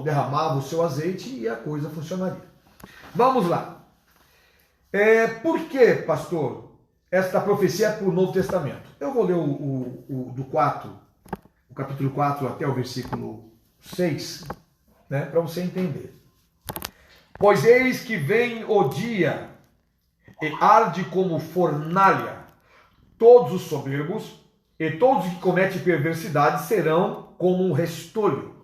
Speaker 1: derramava o seu azeite e a coisa funcionaria. Vamos lá. Por que, pastor, esta profecia é para o Novo Testamento? Eu vou ler do 4, o capítulo 4 até o versículo 6, né, para você entender. Pois eis que vem o dia, e arde como fornalha. Todos os soberbos e todos os que cometem perversidade serão como um restolho.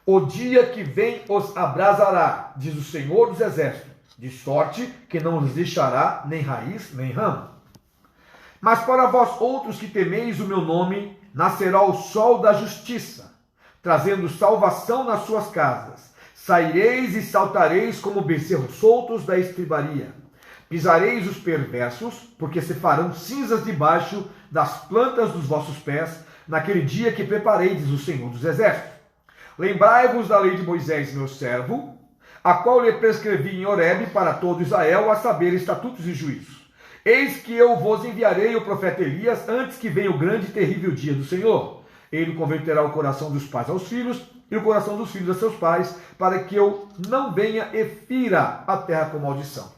Speaker 1: O dia que vem os abrasará, diz o Senhor dos Exércitos, de sorte que não lhes deixará nem raiz nem ramo. Mas para vós outros que temeis o meu nome, nascerá o sol da justiça, trazendo salvação nas suas casas. Saireis e saltareis como bezerros soltos da estribaria. Pisareis os perversos, porque se farão cinzas debaixo das plantas dos vossos pés, naquele dia que preparei, diz o Senhor dos Exércitos. Lembrai-vos da lei de Moisés, meu servo, a qual lhe prescrevi em Horebe para todo Israel, a saber, estatutos e juízos. Eis que eu vos enviarei o profeta Elias, antes que venha o grande e terrível dia do Senhor. Ele converterá o coração dos pais aos filhos, e o coração dos filhos a seus pais, para que eu não venha e fira a terra com maldição.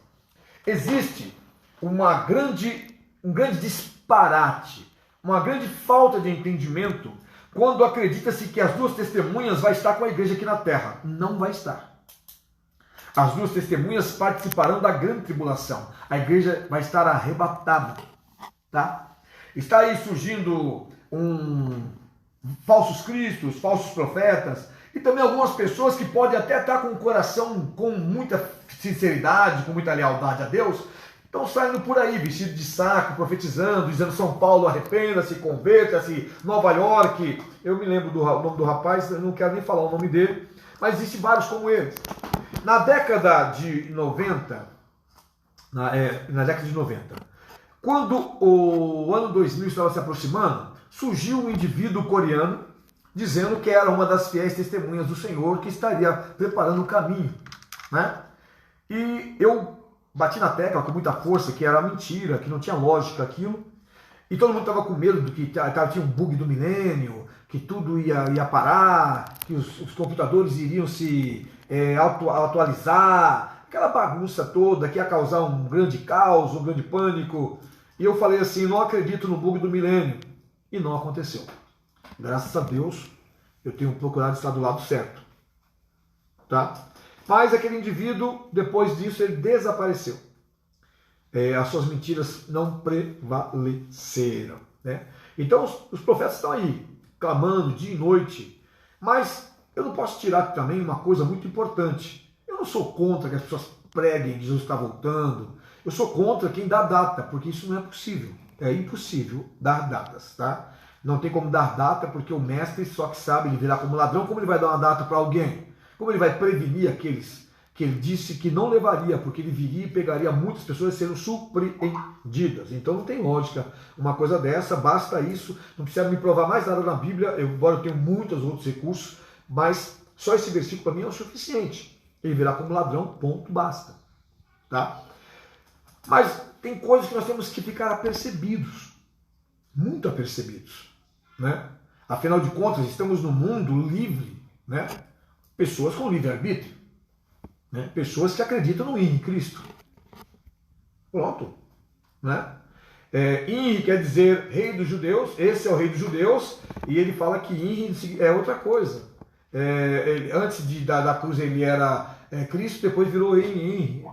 Speaker 1: Existe um grande disparate, uma grande falta de entendimento, quando acredita-se que as duas testemunhas vai estar com a igreja aqui na terra. Não vai estar. As duas testemunhas participarão da grande tribulação. A igreja vai estar arrebatada. Tá? Está aí surgindo falsos cristos, falsos profetas, e também algumas pessoas que podem até estar com o coração com muita sinceridade, com muita lealdade a Deus, estão saindo por aí, vestido de saco, profetizando, dizendo São Paulo arrependa-se, converta-se, Nova York. Eu me lembro do nome do rapaz, eu não quero nem falar o nome dele, mas existem vários como eles. Na década de 90, quando o ano 2000 estava se aproximando, surgiu um indivíduo coreano dizendo que era uma das fiéis testemunhas do Senhor que estaria preparando o caminho, né? E eu bati na tecla com muita força que era mentira, que não tinha lógica aquilo, e todo mundo estava com medo do que tinha um bug do milênio, que tudo ia parar, que os computadores iriam se atualizar, aquela bagunça toda que ia causar um grande caos, um grande pânico. E eu falei assim, não acredito no bug do milênio. E não aconteceu. Graças a Deus, eu tenho procurado estar do lado certo. Tá? Mas aquele indivíduo, depois disso, ele desapareceu. As suas mentiras não prevaleceram. Né? Então, os profetas estão aí, clamando dia e noite. Mas eu não posso tirar também uma coisa muito importante. Eu não sou contra que as pessoas preguem que Jesus está voltando. Eu sou contra quem dá data, porque isso não é possível. É impossível dar datas, tá? Não tem como dar data, porque o mestre só que sabe, ele virá como ladrão. Como ele vai dar uma data para alguém? Como ele vai prevenir aqueles que ele disse que não levaria, porque ele viria e pegaria muitas pessoas sendo surpreendidas? Então não tem lógica uma coisa dessa, basta isso, não precisa me provar mais nada na Bíblia, embora eu tenha muitos outros recursos, mas só esse versículo para mim é o suficiente. Ele virá como ladrão, ponto, basta. Tá? Mas tem coisas que nós temos que ficar apercebidos, muito apercebidos. Né? Afinal de contas, estamos num mundo livre, né? Pessoas com livre-arbítrio, né? Pessoas que acreditam em Cristo. Pronto. Né? Inri quer dizer rei dos judeus, esse é o rei dos judeus, e ele fala que Inri é outra coisa. Antes da cruz ele era Cristo, depois virou Inri.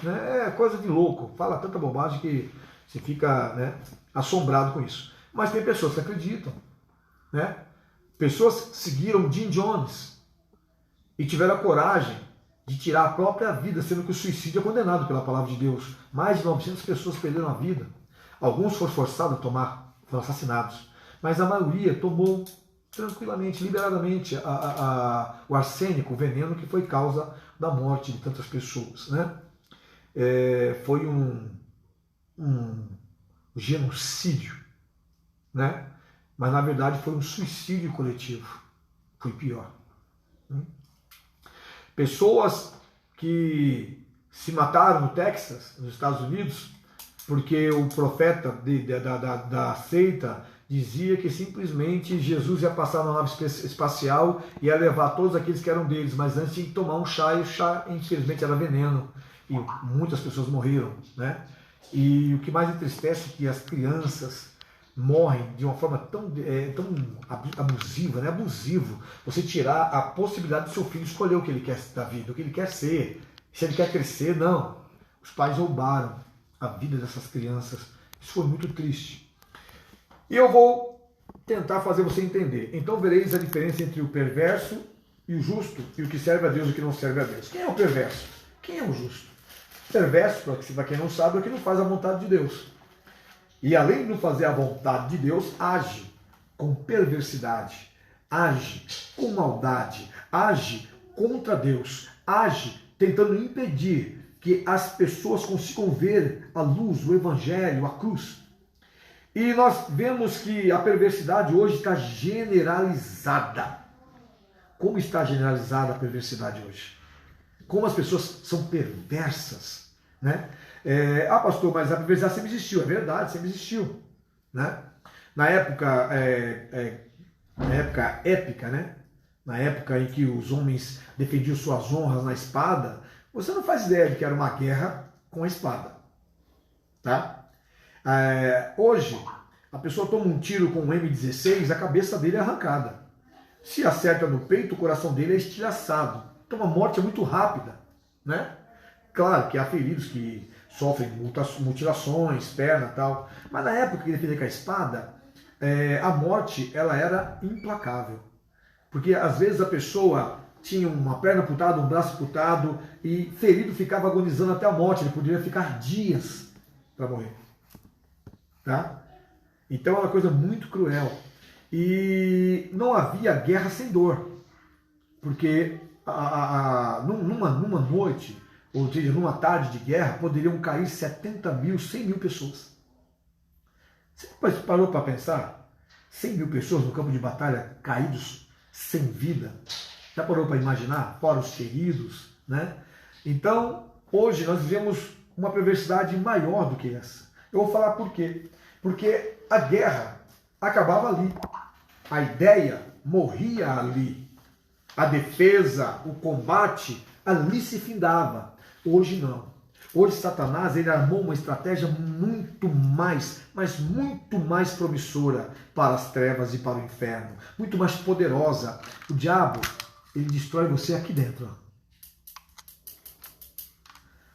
Speaker 1: Né? É coisa de louco, fala tanta bobagem que você fica, né, assombrado com isso. Mas tem pessoas que acreditam. Né? Pessoas seguiram Jim Jones e tiveram a coragem de tirar a própria vida, sendo que o suicídio é condenado pela palavra de Deus. Mais de 900 pessoas perderam a vida. Alguns foram forçados a tomar, foram assassinados. Mas a maioria tomou tranquilamente, liberadamente o arsênico, o veneno que foi causa da morte de tantas pessoas. Né? Foi um genocídio. Né? Mas na verdade foi um suicídio coletivo. Foi pior. Pessoas que se mataram no Texas, nos Estados Unidos, porque o profeta da seita dizia que simplesmente Jesus ia passar na nave espacial e ia levar todos aqueles que eram deles, mas antes tinha que tomar um chá, e o chá infelizmente era veneno, e muitas pessoas morreram. Né? E o que mais entristece é que as crianças morrem de uma forma tão abusiva, né? Abusivo. Você tirar a possibilidade do seu filho escolher o que ele quer da vida, o que ele quer ser, se ele quer crescer, não. Os pais roubaram a vida dessas crianças. Isso foi muito triste. E eu vou tentar fazer você entender. Então vereis a diferença entre o perverso e o justo, e o que serve a Deus e o que não serve a Deus. Quem é o perverso? Quem é o justo? Perverso, para quem não sabe, é o que não faz a vontade de Deus. E além de não fazer a vontade de Deus, age com perversidade, age com maldade, age contra Deus, age tentando impedir que as pessoas consigam ver a luz, o evangelho, a cruz. E nós vemos que a perversidade hoje está generalizada. Como está generalizada a perversidade hoje? Como as pessoas são perversas, né? Pastor, mas a perversidade sempre existiu. É verdade, sempre existiu, né? Na época épica, né? Na época em que os homens defendiam suas honras na espada, você não faz ideia de que era uma guerra com a espada, tá? Hoje, a pessoa toma um tiro com um M16, a cabeça dele é arrancada. Se acerta no peito, o coração dele é estilhaçado. Então a morte é muito rápida, né? Claro que há feridos que sofrem mutilações, perna e tal. Mas na época que ele defendia com a espada, a morte ela era implacável. Porque às vezes a pessoa tinha uma perna amputada, um braço amputado, e ferido ficava agonizando até a morte. Ele poderia ficar dias para morrer. Tá? Então é uma coisa muito cruel. E não havia guerra sem dor. Porque numa noite, ou seja, numa tarde de guerra, poderiam cair 70 mil, 100 mil pessoas. Você parou para pensar? 100 mil pessoas no campo de batalha caídos sem vida. Já parou para imaginar? Fora os feridos, né? Então, hoje nós vivemos uma perversidade maior do que essa. Eu vou falar por quê. Porque a guerra acabava ali. A ideia morria ali. A defesa, o combate, ali se findava. Hoje não. Hoje Satanás ele armou uma estratégia muito mais, mas muito mais promissora para as trevas e para o inferno. Muito mais poderosa. O diabo, ele destrói você aqui dentro.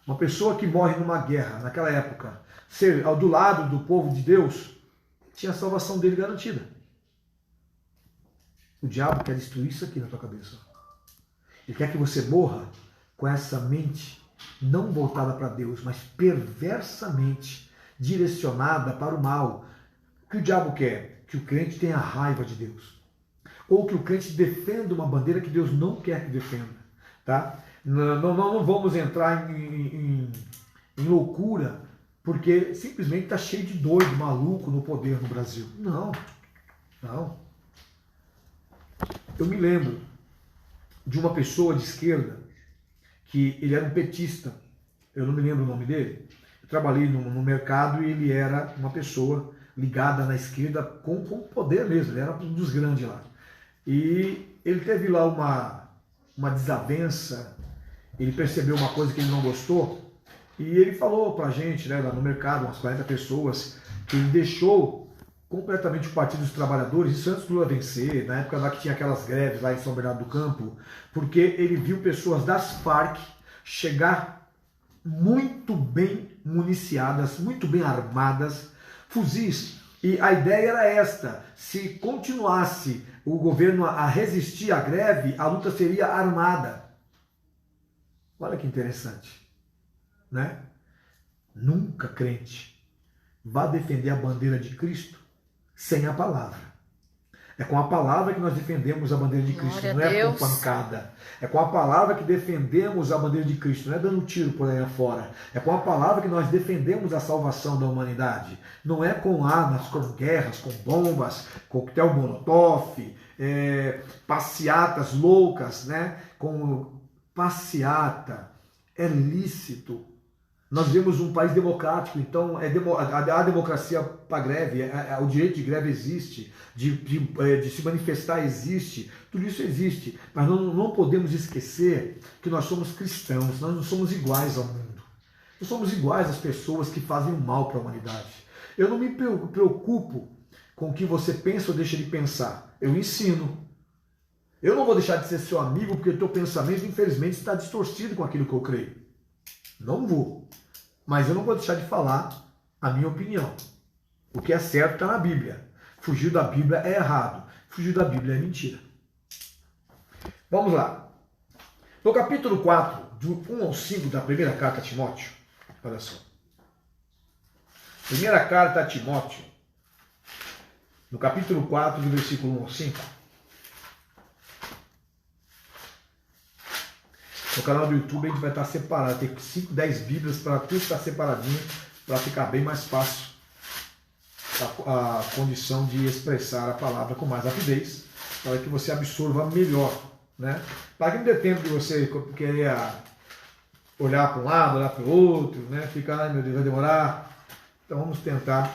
Speaker 1: Uma pessoa que morre numa guerra, naquela época, ser do lado do povo de Deus, tinha a salvação dele garantida. O diabo quer destruir isso aqui na tua cabeça. Ele quer que você morra com essa mente não voltada para Deus, mas perversamente direcionada para o mal. O que o diabo quer? Que o crente tenha raiva de Deus. Ou que o crente defenda uma bandeira que Deus não quer que defenda. Tá? Não vamos entrar em loucura, porque simplesmente está cheio de doido, maluco no poder no Brasil. Não. Eu me lembro de uma pessoa de esquerda, que ele era um petista, eu não me lembro o nome dele. Eu trabalhei no mercado e ele era uma pessoa ligada na esquerda com poder mesmo, ele era um dos grandes lá. E ele teve lá uma desavença, ele percebeu uma coisa que ele não gostou, e ele falou pra gente, né, lá no mercado, umas 40 pessoas, que ele deixou completamente o Partido dos Trabalhadores, isso antes do Lula vencer, na época lá que tinha aquelas greves lá em São Bernardo do Campo, porque ele viu pessoas das Farc chegar muito bem municiadas, muito bem armadas, fuzis, e a ideia era esta: se continuasse o governo a resistir à greve, a luta seria armada. Olha que interessante, né? Nunca, crente, vá defender a bandeira de Cristo sem a palavra. É com a palavra que nós defendemos a bandeira de Cristo, não é com pancada. É com a palavra que defendemos a bandeira de Cristo, não é dando tiro por aí afora. É com a palavra que nós defendemos a salvação da humanidade. Não é com armas, com guerras, com bombas, coquetel molotov, passeatas loucas, né? Com passeata é lícito. Nós vivemos um país democrático, então a democracia para a greve, o direito de greve existe, de se manifestar existe, tudo isso existe, mas não podemos esquecer que nós somos cristãos, nós não somos iguais ao mundo, nós somos iguais às pessoas que fazem o mal para a humanidade. Eu não me preocupo com o que você pensa ou deixa de pensar, eu ensino. Eu não vou deixar de ser seu amigo porque o teu pensamento, infelizmente, está distorcido com aquilo que eu creio. Não vou. Mas eu não vou deixar de falar a minha opinião. O que é certo está na Bíblia. Fugir da Bíblia é errado. Fugir da Bíblia é mentira. Vamos lá. No capítulo 4, do 1 ao 5 da primeira carta a Timóteo. Olha só. Primeira carta a Timóteo. No capítulo 4, do versículo 1 ao 5. No canal do YouTube a gente vai estar separado, tem 5, 10 Bíblias para tudo estar separadinho, para ficar bem mais fácil a condição de expressar a palavra com mais rapidez, para que você absorva melhor, né? Para que não dê tempo de você querer olhar para um lado, olhar para o outro, né? Ficar, ai meu Deus, vai demorar. Então vamos tentar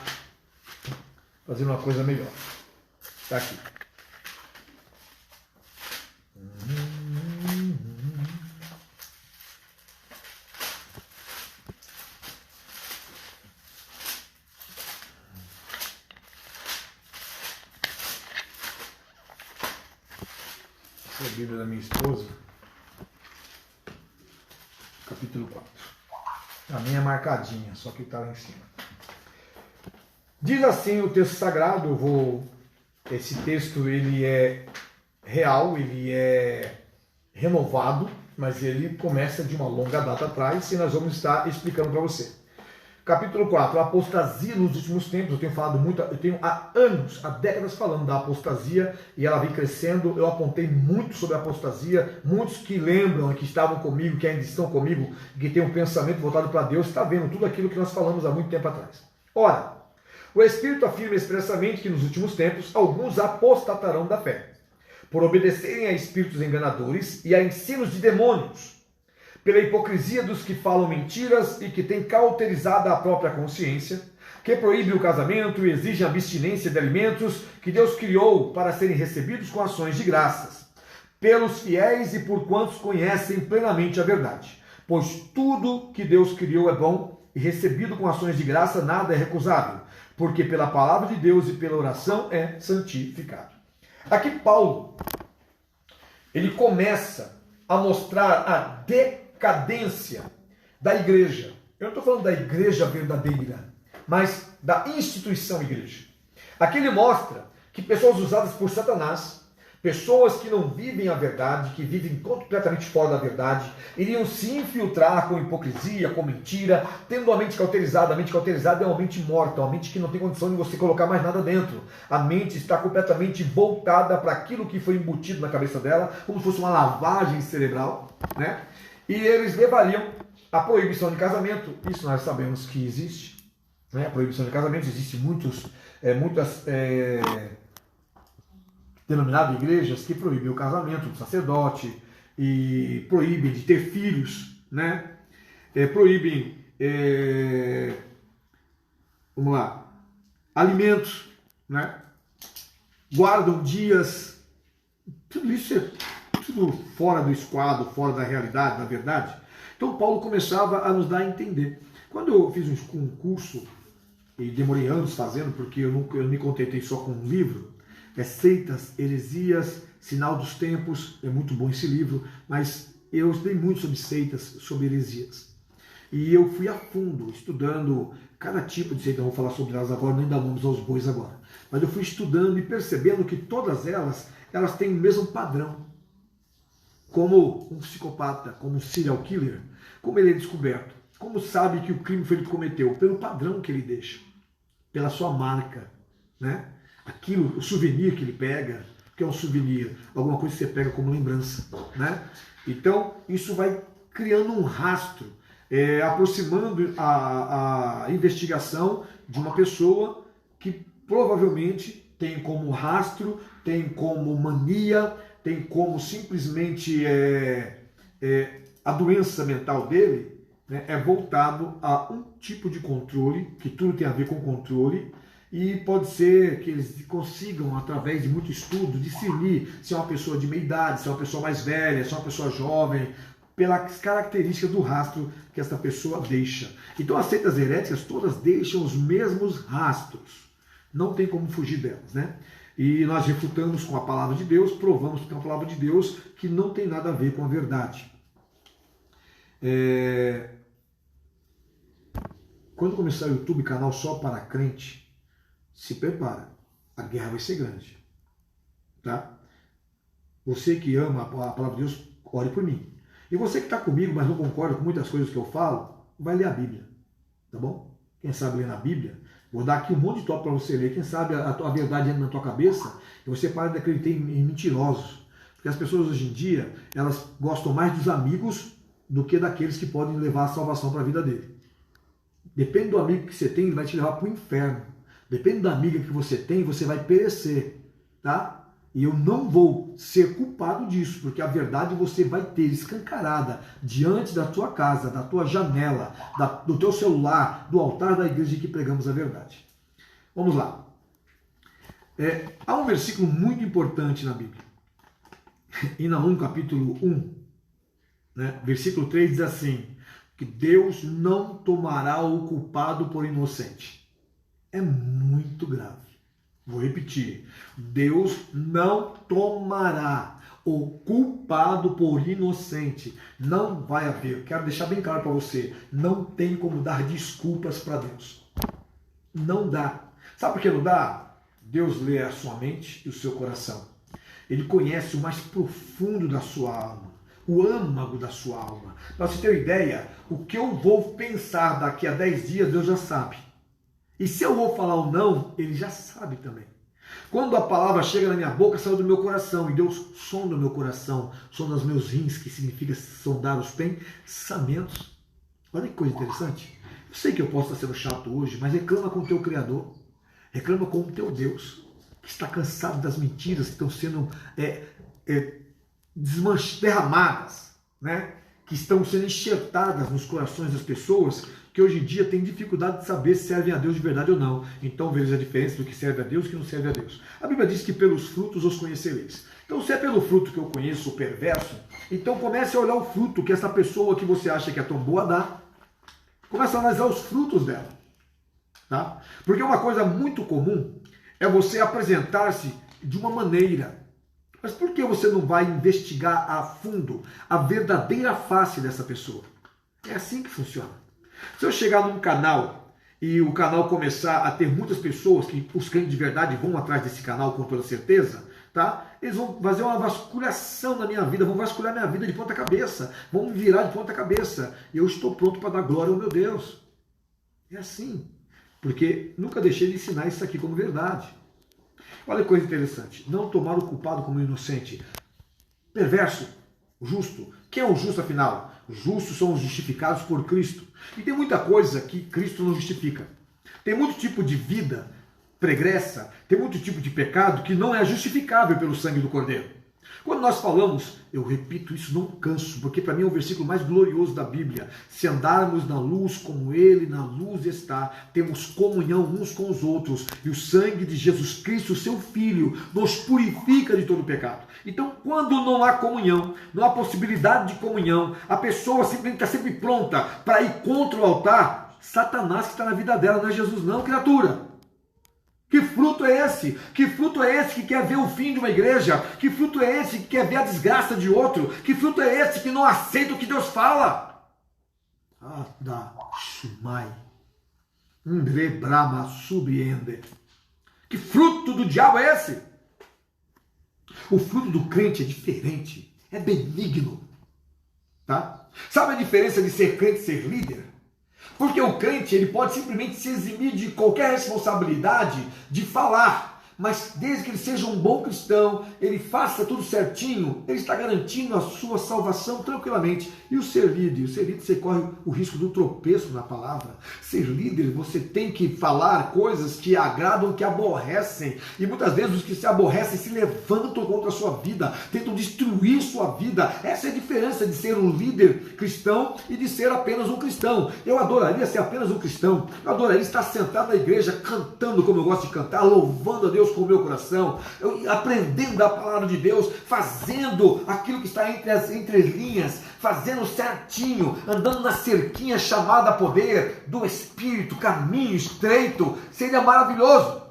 Speaker 1: fazer uma coisa melhor. Está aqui. Essa é a Bíblia da minha esposa, capítulo 4. A minha é marcadinha, só que está lá em cima. Diz assim o texto sagrado, esse texto ele é real, ele é renovado, mas ele começa de uma longa data atrás e nós vamos estar explicando para você. Capítulo 4, a apostasia nos últimos tempos. Eu tenho falado muito, eu tenho há anos, há décadas falando da apostasia e ela vem crescendo. Eu apontei muito sobre a apostasia. Muitos que lembram, que estavam comigo, que ainda estão comigo, que têm um pensamento voltado para Deus, está vendo tudo aquilo que nós falamos há muito tempo atrás. Ora, o Espírito afirma expressamente que nos últimos tempos alguns apostatarão da fé, por obedecerem a espíritos enganadores e a ensinos de demônios, pela hipocrisia dos que falam mentiras e que têm cauterizado a própria consciência, que proíbe o casamento e exige a abstinência de alimentos que Deus criou para serem recebidos com ações de graças, pelos fiéis e por quantos conhecem plenamente a verdade. Pois tudo que Deus criou é bom e recebido com ações de graça nada é recusável, porque pela palavra de Deus e pela oração é santificado. Aqui Paulo, ele começa a mostrar a decadência da igreja. Eu não estou falando da igreja verdadeira, mas da instituição igreja. Aqui ele mostra que pessoas usadas por Satanás, pessoas que não vivem a verdade, que vivem completamente fora da verdade, iriam se infiltrar com hipocrisia, com mentira, tendo a mente cauterizada. A mente cauterizada é uma mente morta, uma mente que não tem condição de você colocar mais nada dentro. A mente está completamente voltada para aquilo que foi embutido na cabeça dela, como se fosse uma lavagem cerebral, né? E eles levariam a proibição de casamento. Isso nós sabemos que existe, né? A proibição de casamento, existe muitas denominadas igrejas que proíbem o casamento do sacerdote e proíbem de ter filhos, né? Proíbem, alimentos, né? Guardam dias. Tudo isso é tudo fora do esquadro, fora da realidade, da verdade. Então Paulo começava a nos dar a entender. Quando eu fiz um curso, e demorei anos fazendo, porque eu não me contentei só com um livro, Seitas, Heresias, Sinal dos Tempos, é muito bom esse livro, mas eu estudei muito sobre seitas, sobre heresias. E eu fui a fundo, estudando cada tipo de seita, não vou falar sobre elas agora, nem dar nomes aos bois agora. Mas eu fui estudando e percebendo que todas elas têm o mesmo padrão. Como um psicopata, como um serial killer, como ele é descoberto, como sabe que o crime foi ele que cometeu, pelo padrão que ele deixa, pela sua marca, né? Aquilo, o souvenir que ele pega, que é um souvenir, alguma coisa que você pega como lembrança, né? Então, isso vai criando um rastro, aproximando a investigação de uma pessoa que provavelmente tem como rastro, tem como mania, tem como simplesmente a doença mental dele, né, é voltado a um tipo de controle, que tudo tem a ver com controle, e pode ser que eles consigam, através de muito estudo, discernir se é uma pessoa de meia idade, se é uma pessoa mais velha, se é uma pessoa jovem, pelas características do rastro que essa pessoa deixa. Então as seitas heréticas todas deixam os mesmos rastros, não tem como fugir delas, né? E nós refutamos com a palavra de Deus, provamos com a palavra de Deus que não tem nada a ver com a verdade. Quando começar o YouTube, canal só para crente, se prepara, a guerra vai ser grande, tá? Você que ama a palavra de Deus, ore por mim. E você que está comigo, mas não concorda com muitas coisas que eu falo, vai ler a Bíblia, tá bom? Quem sabe ler na Bíblia, vou dar aqui um monte de tópico para você ler, quem sabe a verdade entra na tua cabeça e você para de acreditar em mentirosos. Porque as pessoas hoje em dia, elas gostam mais dos amigos do que daqueles que podem levar a salvação para a vida dele. Depende do amigo que você tem, ele vai te levar para o inferno. Depende da amiga que você tem, você vai perecer, tá? E eu não vou ser culpado disso, porque a verdade você vai ter escancarada diante da tua casa, da tua janela, do teu celular, do altar da igreja em que pregamos a verdade. Vamos lá. Há um versículo muito importante na Bíblia. Em Naum, capítulo 1, né, versículo 3 diz assim, que Deus não tomará o culpado por inocente. É muito grave. Vou repetir. Deus não tomará o culpado por inocente. Não vai haver. Quero deixar bem claro para você. Não tem como dar desculpas para Deus. Não dá. Sabe por que não dá? Deus lê a sua mente e o seu coração. Ele conhece o mais profundo da sua alma. O âmago da sua alma. Para você ter uma ideia, o que eu vou pensar daqui a 10 dias, Deus já sabe. E se eu vou falar ou não, ele já sabe também. Quando a palavra chega na minha boca, saiu do meu coração. E Deus sonda o meu coração, sonda os meus rins, que significa sondar os pensamentos. Olha que coisa interessante. Eu sei que eu posso estar sendo chato hoje, mas reclama com o teu Criador. Reclama com o teu Deus, que está cansado das mentiras que estão sendo derramadas, né? Que estão sendo enxertadas nos corações das pessoas, que hoje em dia têm dificuldade de saber se servem a Deus de verdade ou não. Então veja a diferença do que serve a Deus e que não serve a Deus. A Bíblia diz que pelos frutos os conhecereis. Então se é pelo fruto que eu conheço o perverso, então comece a olhar o fruto que essa pessoa que você acha que é tão boa dá. Comece a analisar os frutos dela. Tá? Porque uma coisa muito comum é você apresentar-se de uma maneira. Mas por que você não vai investigar a fundo a verdadeira face dessa pessoa? É assim que funciona. Se eu chegar num canal e o canal começar a ter muitas pessoas, que os crentes de verdade vão atrás desse canal com toda certeza, tá? Eles vão fazer uma vasculhação na minha vida, vão vasculhar minha vida de ponta cabeça, vão me virar de ponta cabeça. E eu estou pronto para dar glória ao meu Deus. É assim. Porque nunca deixei de ensinar isso aqui como verdade. Olha que coisa interessante. Não tomar o culpado como inocente. Perverso, justo. Quem é o justo afinal? Os justos são os justificados por Cristo. E tem muita coisa que Cristo não justifica. Tem muito tipo de vida pregressa, tem muito tipo de pecado que não é justificável pelo sangue do Cordeiro. Quando nós falamos, eu repito isso, não canso, porque para mim é o versículo mais glorioso da Bíblia. Se andarmos na luz como Ele na luz está, temos comunhão uns com os outros, e o sangue de Jesus Cristo, seu Filho, nos purifica de todo pecado. Então, quando não há comunhão, não há possibilidade de comunhão, a pessoa simplesmente está sempre pronta para ir contra o altar, Satanás que está na vida dela, não é Jesus não, criatura. Que fruto é esse? Que fruto é esse que quer ver o fim de uma igreja? Que fruto é esse que quer ver a desgraça de outro? Que fruto é esse que não aceita o que Deus fala? Que fruto do diabo é esse? O fruto do crente é diferente, é benigno. Tá? Sabe a diferença de ser crente e ser líder? Porque o crente ele pode simplesmente se eximir de qualquer responsabilidade de falar, mas desde que ele seja um bom cristão, ele faça tudo certinho, ele está garantindo a sua salvação tranquilamente. E o ser líder você corre o risco do tropeço na palavra. Ser líder, você tem que falar coisas que agradam, que aborrecem. E muitas vezes os que se aborrecem se levantam contra a sua vida, tentam destruir sua vida. Essa é a diferença de ser um líder cristão e de ser apenas um cristão. Eu adoraria ser apenas um cristão. Eu adoraria estar sentado na igreja, cantando como eu gosto de cantar, louvando a Deus com o meu coração, aprendendo a palavra de Deus, fazendo aquilo que está entre as entrelinhas, fazendo certinho, andando na cerquinha chamada poder do Espírito, caminho estreito. Seria maravilhoso.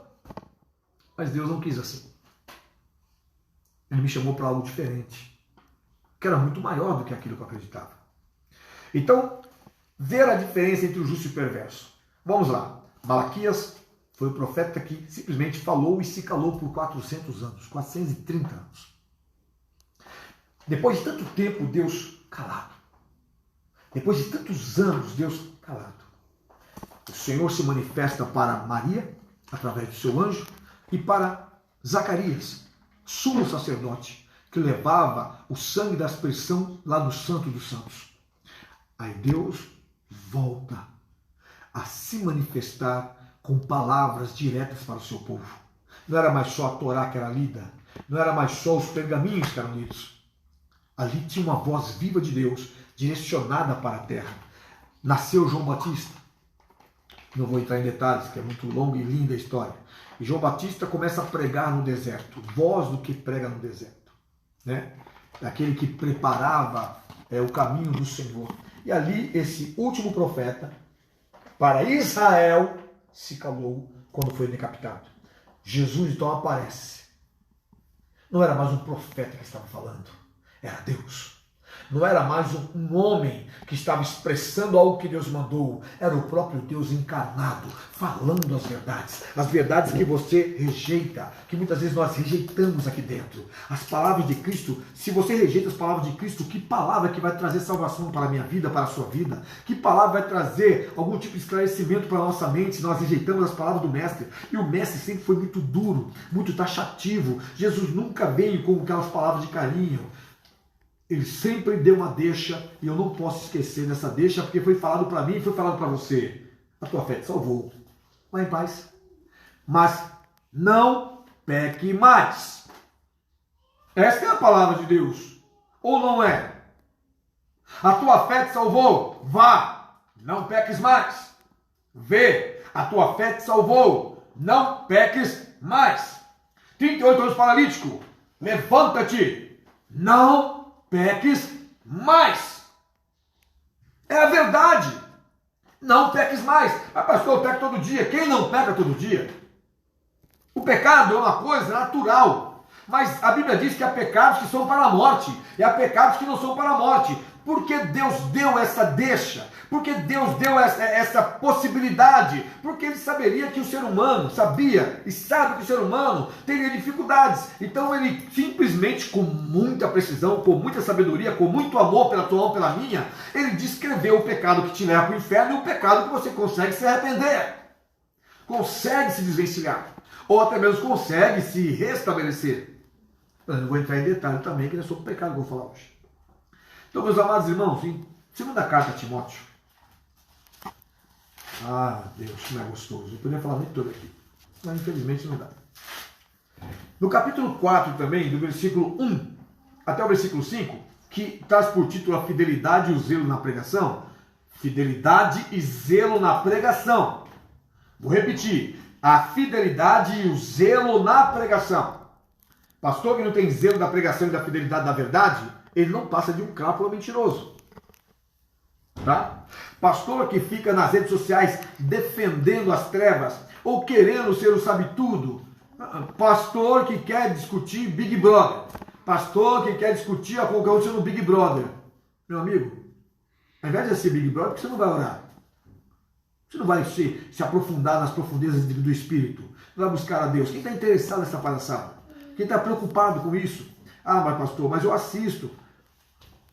Speaker 1: Mas Deus não quis assim. Ele me chamou para algo diferente, que era muito maior do que aquilo que eu acreditava. Então, ver a diferença entre o justo e o perverso. Vamos lá. Malaquias foi o profeta que simplesmente falou e se calou por 400 anos, 430 anos. Depois de tanto tempo, Deus calado. Depois de tantos anos, Deus calado. O Senhor se manifesta para Maria, através do seu anjo, e para Zacarias, sumo sacerdote, que levava o sangue da aspersão lá no Santo dos Santos. Aí Deus volta a se manifestar com palavras diretas para o seu povo. Não era mais só a Torá que era lida, não era mais só os pergaminhos que eram lidos. Ali tinha uma voz viva de Deus, direcionada para a terra. Nasceu João Batista. Não vou entrar em detalhes, que é muito longa e linda a história. E João Batista começa a pregar no deserto. Voz do que prega no deserto, né? Aquele que preparava o caminho do Senhor. E ali esse último profeta para Israel se calou quando foi decapitado. Jesus então aparece. Não era mais um profeta que estava falando, era Deus. Não era mais um homem que estava expressando algo que Deus mandou. Era o próprio Deus encarnado, falando as verdades que você rejeita, que muitas vezes nós rejeitamos aqui dentro. As palavras de Cristo, se você rejeita as palavras de Cristo, que palavra que vai trazer salvação para a minha vida, para a sua vida? Que palavra vai trazer algum tipo de esclarecimento para a nossa mente se nós rejeitamos as palavras do Mestre? E o Mestre sempre foi muito duro, muito taxativo. Jesus nunca veio com aquelas palavras de carinho. Ele sempre deu uma deixa, e eu não posso esquecer dessa deixa, porque foi falado para mim e foi falado para você. A tua fé te salvou. Vai em paz. Mas não peque mais. Esta é a palavra de Deus. Ou não é? A tua fé te salvou. Vá. Não peques mais. Vê. A tua fé te salvou. Não peques mais. 38 anos paralítico. Levanta-te. Não peques mais. É a verdade. Não peques mais. Mas pastor, eu peco todo dia. Quem não peca todo dia? O pecado é uma coisa natural. Mas a Bíblia diz que há pecados que são para a morte. E há pecados que não são para a morte. Por que Deus deu essa deixa? Porque Deus deu essa possibilidade? Porque Ele saberia que o ser humano, sabia e sabe que o ser humano teria dificuldades. Então Ele simplesmente, com muita precisão, com muita sabedoria, com muito amor pela tua alma, pela minha, Ele descreveu o pecado que te leva para o inferno e o pecado que você consegue se arrepender. Consegue se desvencilhar. Ou até mesmo consegue se restabelecer. Mas eu não vou entrar em detalhe também, que é sobre o pecado que eu vou falar hoje. Então, meus amados irmãos, em segunda carta a Timóteo. Ah, Deus, como é gostoso. Eu poderia falar muito todo aqui, mas infelizmente não dá. No capítulo 4 também, do versículo 1 até o versículo 5, que traz por título a fidelidade e o zelo na pregação. Fidelidade e zelo na pregação. Vou repetir. A fidelidade e o zelo na pregação. Pastor que não tem zelo da pregação e da fidelidade da verdade, ele não passa de um crápula mentiroso. Tá? Pastor que fica nas redes sociais defendendo as trevas ou querendo ser o sabe-tudo. Pastor que quer discutir Big Brother. Pastor que quer discutir a concorrência no Big Brother. Meu amigo, ao invés de ser Big Brother, por que você não vai orar? Você não vai se aprofundar nas profundezas do Espírito. Não vai buscar a Deus. Quem está interessado nessa palhaçada? Quem está preocupado com isso? Ah, mas pastor, mas eu assisto.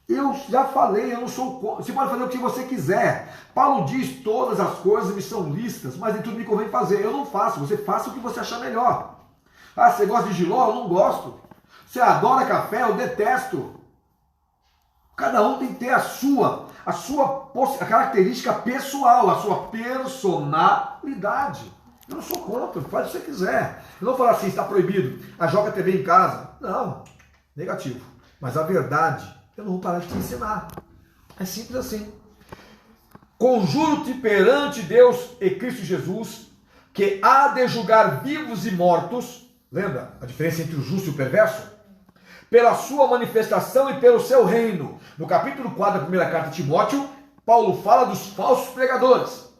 Speaker 1: Eu já falei, eu não sou... Você pode fazer o que você quiser. Paulo diz, todas as coisas me são lícitas, mas nem tudo me convém fazer. Eu não faço, você faça o que você achar melhor. Ah, você gosta de jiló? Eu não gosto. Você adora café? Eu detesto. Cada um tem que ter a característica pessoal, a sua personalidade. Eu não sou contra, faz o que você quiser. Eu não vou falar assim, está proibido, joga a TV em casa. Não, negativo. Mas a verdade, eu não vou parar de te ensinar. É simples assim. Conjuro-te perante Deus e Cristo Jesus, que há de julgar vivos e mortos. Lembra a diferença entre o justo e o perverso? Pela sua manifestação e pelo seu reino. No capítulo 4 da primeira carta de Timóteo, Paulo fala dos falsos pregadores.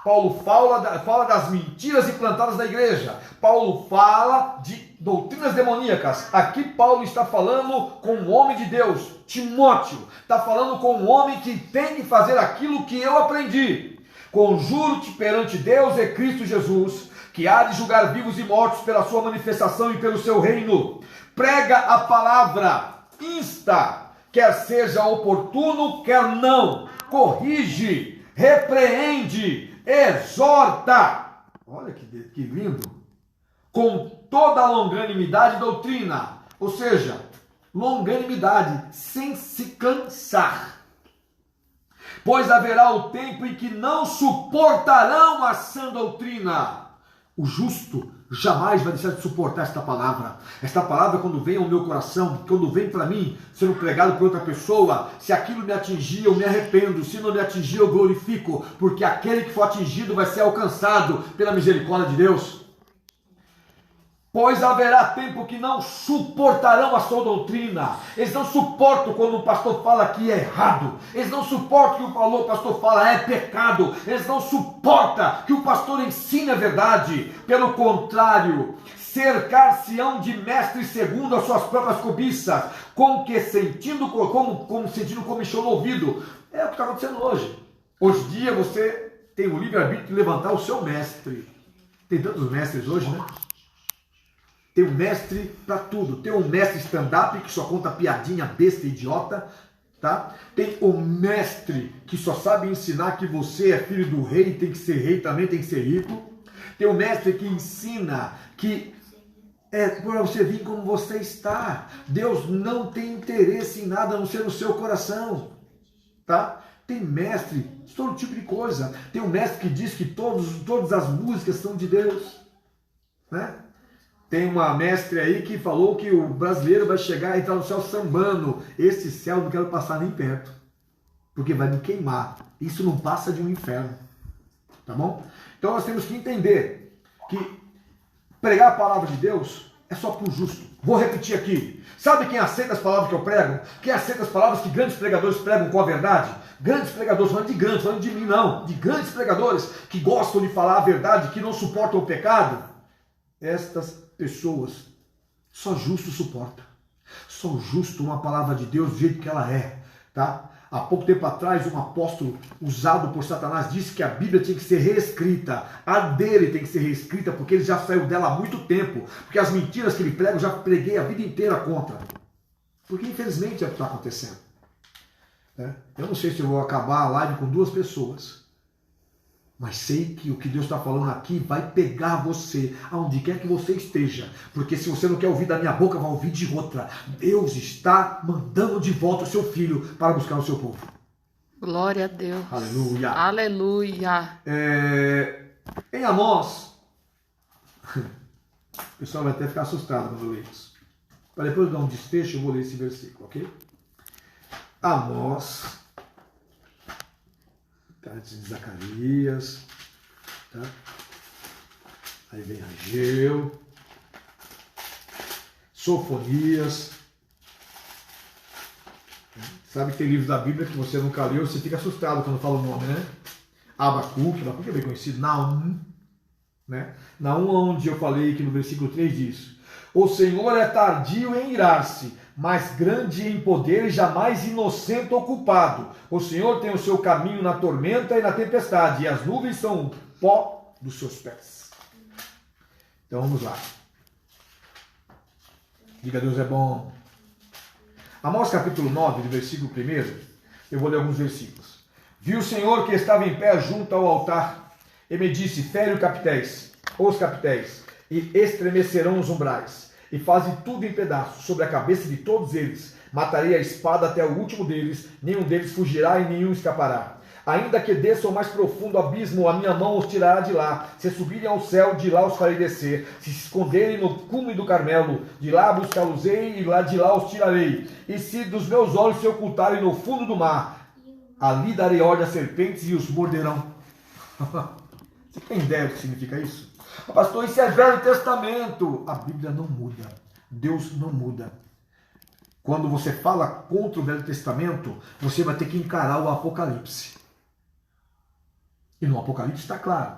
Speaker 1: Paulo fala das mentiras implantadas na igreja. Paulo fala de doutrinas demoníacas. Aqui Paulo está falando com um homem de Deus, Timóteo. Está falando com um homem que tem que fazer aquilo que eu aprendi. Conjuro-te perante Deus e Cristo Jesus, que há de julgar vivos e mortos pela sua manifestação e pelo seu reino. Prega a palavra, insta, quer seja oportuno, quer não, corrige, repreende, exorta. Olha que lindo. Com toda a longanimidade e doutrina, ou seja, longanimidade, sem se cansar. Pois haverá o tempo em que não suportarão a sã doutrina. O justo jamais vai deixar de suportar esta palavra. Esta palavra, quando vem ao meu coração, quando vem para mim, sendo pregado por outra pessoa, se aquilo me atingir, eu me arrependo. Se não me atingir, eu glorifico, porque aquele que for atingido vai ser alcançado pela misericórdia de Deus. Pois haverá tempo que não suportarão a sua doutrina. Eles não suportam quando o pastor fala que é errado. Eles não suportam que o pastor fala é pecado. Eles não suportam que o pastor ensine a verdade. Pelo contrário, cercar-se-ão de mestres segundo as suas próprias cobiças, sentindo comichão no ouvido. É o que está acontecendo hoje. Hoje em dia você tem o livre-arbítrio de levantar o seu mestre. Tem tantos mestres hoje, né? Tem um mestre para tudo. Tem um mestre stand-up que só conta piadinha besta e idiota. Tá? Tem um mestre que só sabe ensinar que você é filho do rei, tem que ser rei também, tem que ser rico. Tem um mestre que ensina que é para você vir como você está. Deus não tem interesse em nada a não ser no seu coração. Tá? Tem mestre, todo tipo de coisa. Tem um mestre que diz que todas as músicas são de Deus. Né? Tem uma mestre aí que falou que o brasileiro vai chegar e entrar no céu sambando. Esse céu não quero passar nem perto, porque vai me queimar. Isso não passa de um inferno. Tá bom? Então nós temos que entender que pregar a palavra de Deus é só para o justo. Vou repetir aqui. Sabe quem aceita as palavras que eu prego? Quem aceita as palavras que grandes pregadores pregam com a verdade? Grandes pregadores, falando de grandes, falando de mim não. De grandes pregadores que gostam de falar a verdade, que não suportam o pecado. Estas pessoas, só justo suporta. Só o justo, uma palavra de Deus do jeito que ela é. Tá? Há pouco tempo atrás, um apóstolo usado por Satanás disse que a Bíblia tinha que ser reescrita. A dele tem que ser reescrita porque ele já saiu dela há muito tempo. Porque as mentiras que ele prega eu já preguei a vida inteira contra. Porque infelizmente é o que está acontecendo. Eu não sei se eu vou acabar a live com 2 pessoas. Mas sei que o que Deus está falando aqui vai pegar você, aonde quer que você esteja. Porque se você não quer ouvir da minha boca, vai ouvir de outra. Deus está mandando de volta o seu filho para buscar o seu povo.
Speaker 2: Glória a Deus.
Speaker 1: Aleluia.
Speaker 2: Aleluia.
Speaker 1: Em Amós, o pessoal vai até ficar assustado quando eu ler isso. Para depois dar um desfecho, eu vou ler esse versículo, ok? Amós, antes de Zacarias, tá? Aí vem Ageu, Sofonias. Sabe que tem livros da Bíblia que você nunca leu, você fica assustado quando fala o nome, né? Abacuque é bem conhecido, Naum, né? Naum, onde eu falei que no versículo 3 diz: o Senhor é tardio em irar-se, mas grande em poder e jamais inocente ou culpado. O Senhor tem o seu caminho na tormenta e na tempestade, e as nuvens são o pó dos seus pés. Então vamos lá. Diga, Deus é bom. Amós capítulo 9, do versículo 1, eu vou ler alguns versículos. Vi o Senhor que estava em pé junto ao altar, e me disse: fere os capitéis, e estremecerão os umbrais, e faze tudo em pedaços sobre a cabeça de todos eles. Matarei a espada até o último deles, nenhum deles fugirá e nenhum escapará. Ainda que desçam ao mais profundo abismo, a minha mão os tirará de lá. Se subirem ao céu, de lá os farei descer. Se esconderem no cume do Carmelo, de lá buscá-los-ei e de lá os tirarei. E se dos meus olhos se ocultarem no fundo do mar, ali darei ordem às serpentes e os morderão. Você tem ideia do que significa isso? Pastor, isso é Velho Testamento. A Bíblia não muda. Deus não muda. Quando você fala contra o Velho Testamento, você vai ter que encarar o Apocalipse. E no Apocalipse está claro.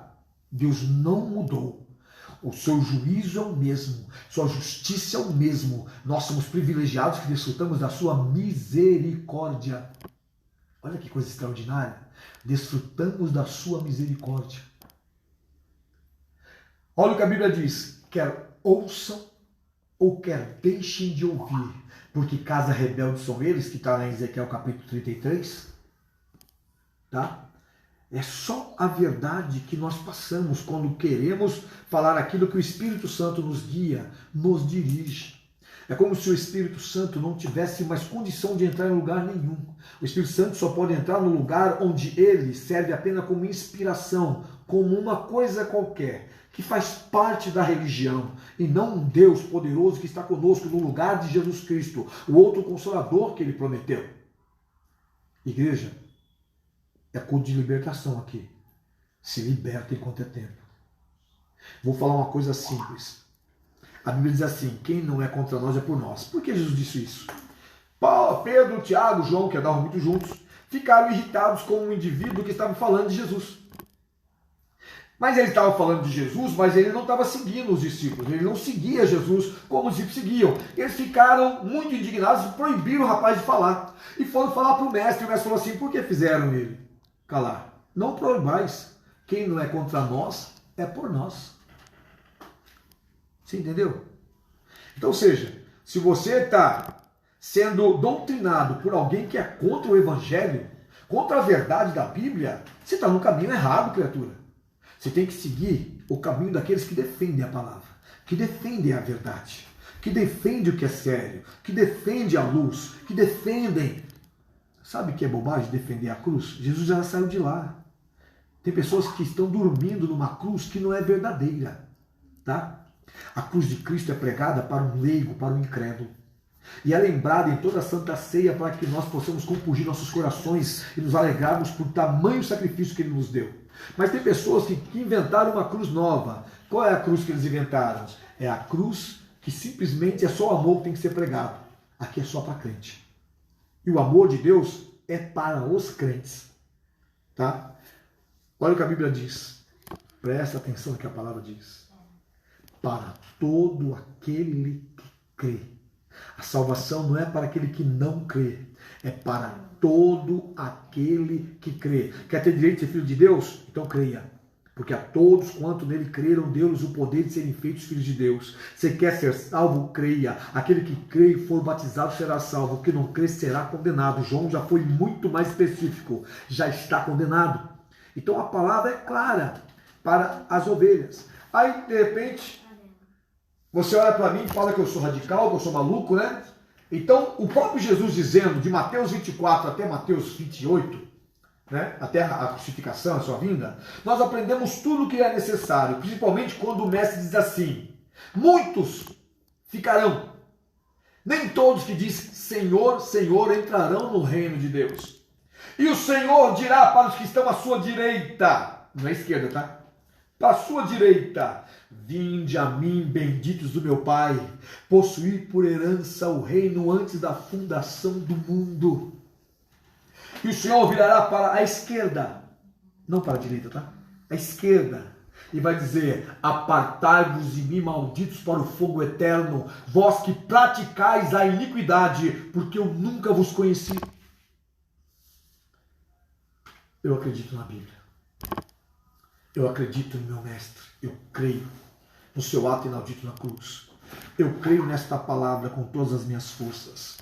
Speaker 1: Deus não mudou. O seu juízo é o mesmo. Sua justiça é o mesmo. Nós somos privilegiados que desfrutamos da sua misericórdia. Olha que coisa extraordinária. Desfrutamos da sua misericórdia. Olha o que a Bíblia diz: quer ouçam ou quer deixem de ouvir, porque casa rebelde são eles, que está em Ezequiel capítulo 33. Tá? É só a verdade que nós passamos quando queremos falar aquilo que o Espírito Santo nos guia, nos dirige. É como se o Espírito Santo não tivesse mais condição de entrar em lugar nenhum. O Espírito Santo só pode entrar no lugar onde ele serve apenas como inspiração, como uma coisa qualquer, que faz parte da religião, e não um Deus poderoso que está conosco no lugar de Jesus Cristo, o outro Consolador que ele prometeu. Igreja, é culto de libertação aqui. Se liberta enquanto é tempo. Vou falar uma coisa simples. A Bíblia diz assim, quem não é contra nós é por nós. Por que Jesus disse isso? Paulo, Pedro, Tiago, João, que andavam muito juntos, ficaram irritados com um indivíduo que estava falando de Jesus. Mas ele estava falando de Jesus, mas ele não estava seguindo os discípulos. Ele não seguia Jesus como os discípulos seguiam. Eles ficaram muito indignados e proibiram o rapaz de falar. E foram falar para o mestre. E o mestre falou assim, por que fizeram ele calar? Não proibais. Quem não é contra nós é por nós. Você entendeu? Então, ou seja, se você está sendo doutrinado por alguém que é contra o Evangelho, contra a verdade da Bíblia, você está no caminho errado, criatura. Você tem que seguir o caminho daqueles que defendem a palavra, que defendem a verdade, que defendem o que é sério, que defendem a luz, que defendem... Sabe o que é bobagem defender a cruz? Jesus já saiu de lá. Tem pessoas que estão dormindo numa cruz que não é verdadeira, tá? A cruz de Cristo é pregada para um leigo, para um incrédulo. E é lembrada em toda a Santa Ceia para que nós possamos compungir nossos corações e nos alegrarmos por tamanho sacrifício que Ele nos deu. Mas tem pessoas que inventaram uma cruz nova. Qual é a cruz que eles inventaram? É a cruz que simplesmente é só o amor que tem que ser pregado. Aqui é só para crente. E o amor de Deus é para os crentes. Tá? Olha o que a Bíblia diz. Presta atenção no que a palavra diz. Para todo aquele que crê. A salvação não é para aquele que não crê. É para todo aquele que crê. Quer ter direito de ser filho de Deus? Então creia. Porque a todos quanto nele creram, deu-lhes o poder de serem feitos filhos de Deus. Você quer ser salvo? Creia. Aquele que crê e for batizado será salvo. O que não crê será condenado. João já foi muito mais específico. Já está condenado. Então a palavra é clara para as ovelhas. Aí, de repente, você olha para mim e fala que eu sou radical, que eu sou maluco, né? Então, o próprio Jesus dizendo, de Mateus 24 até Mateus 28, né? Até a crucificação, a sua vinda, nós aprendemos tudo o que é necessário, principalmente quando o mestre diz assim, muitos ficarão, nem todos que diz Senhor, Senhor entrarão no reino de Deus. E o Senhor dirá para os que estão à sua direita, não é esquerda, tá? Para a sua direita, vinde a mim, benditos do meu Pai, possuir por herança o reino antes da fundação do mundo. E o Senhor virará para a esquerda, não para a direita, tá? A esquerda, e vai dizer, apartai-vos de mim, malditos, para o fogo eterno, vós que praticais a iniquidade, porque eu nunca vos conheci. Eu acredito na Bíblia. Eu acredito no meu mestre. Eu creio no seu ato inaudito na cruz. Eu creio nesta palavra com todas as minhas forças.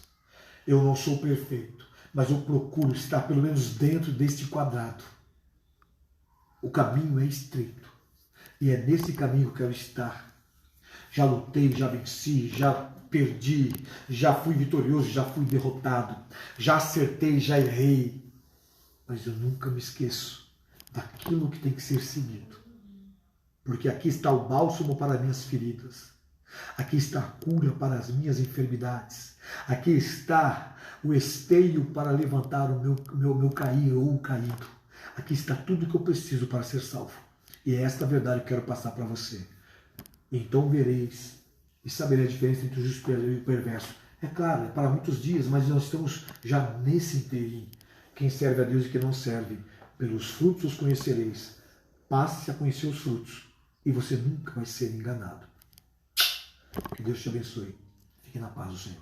Speaker 1: Eu não sou perfeito, mas eu procuro estar pelo menos dentro deste quadrado. O caminho é estreito. E é nesse caminho que eu quero estar. Já lutei, já venci, já perdi, já fui vitorioso, já fui derrotado, já acertei, já errei. Mas eu nunca me esqueço daquilo que tem que ser seguido. Porque aqui está o bálsamo para minhas feridas. Aqui está a cura para as minhas enfermidades. Aqui está o esteio para levantar o meu cair ou o caído. Aqui está tudo que eu preciso para ser salvo. E é esta verdade que eu quero passar para você. Então vereis e sabereis a diferença entre o justo e o perverso. É claro, é para muitos dias, mas nós estamos já nesse inteirinho. Quem serve a Deus e quem não serve, pelos frutos os conhecereis. Passe a conhecer os frutos e você nunca vai ser enganado. Que Deus te abençoe. Fique na paz do Senhor.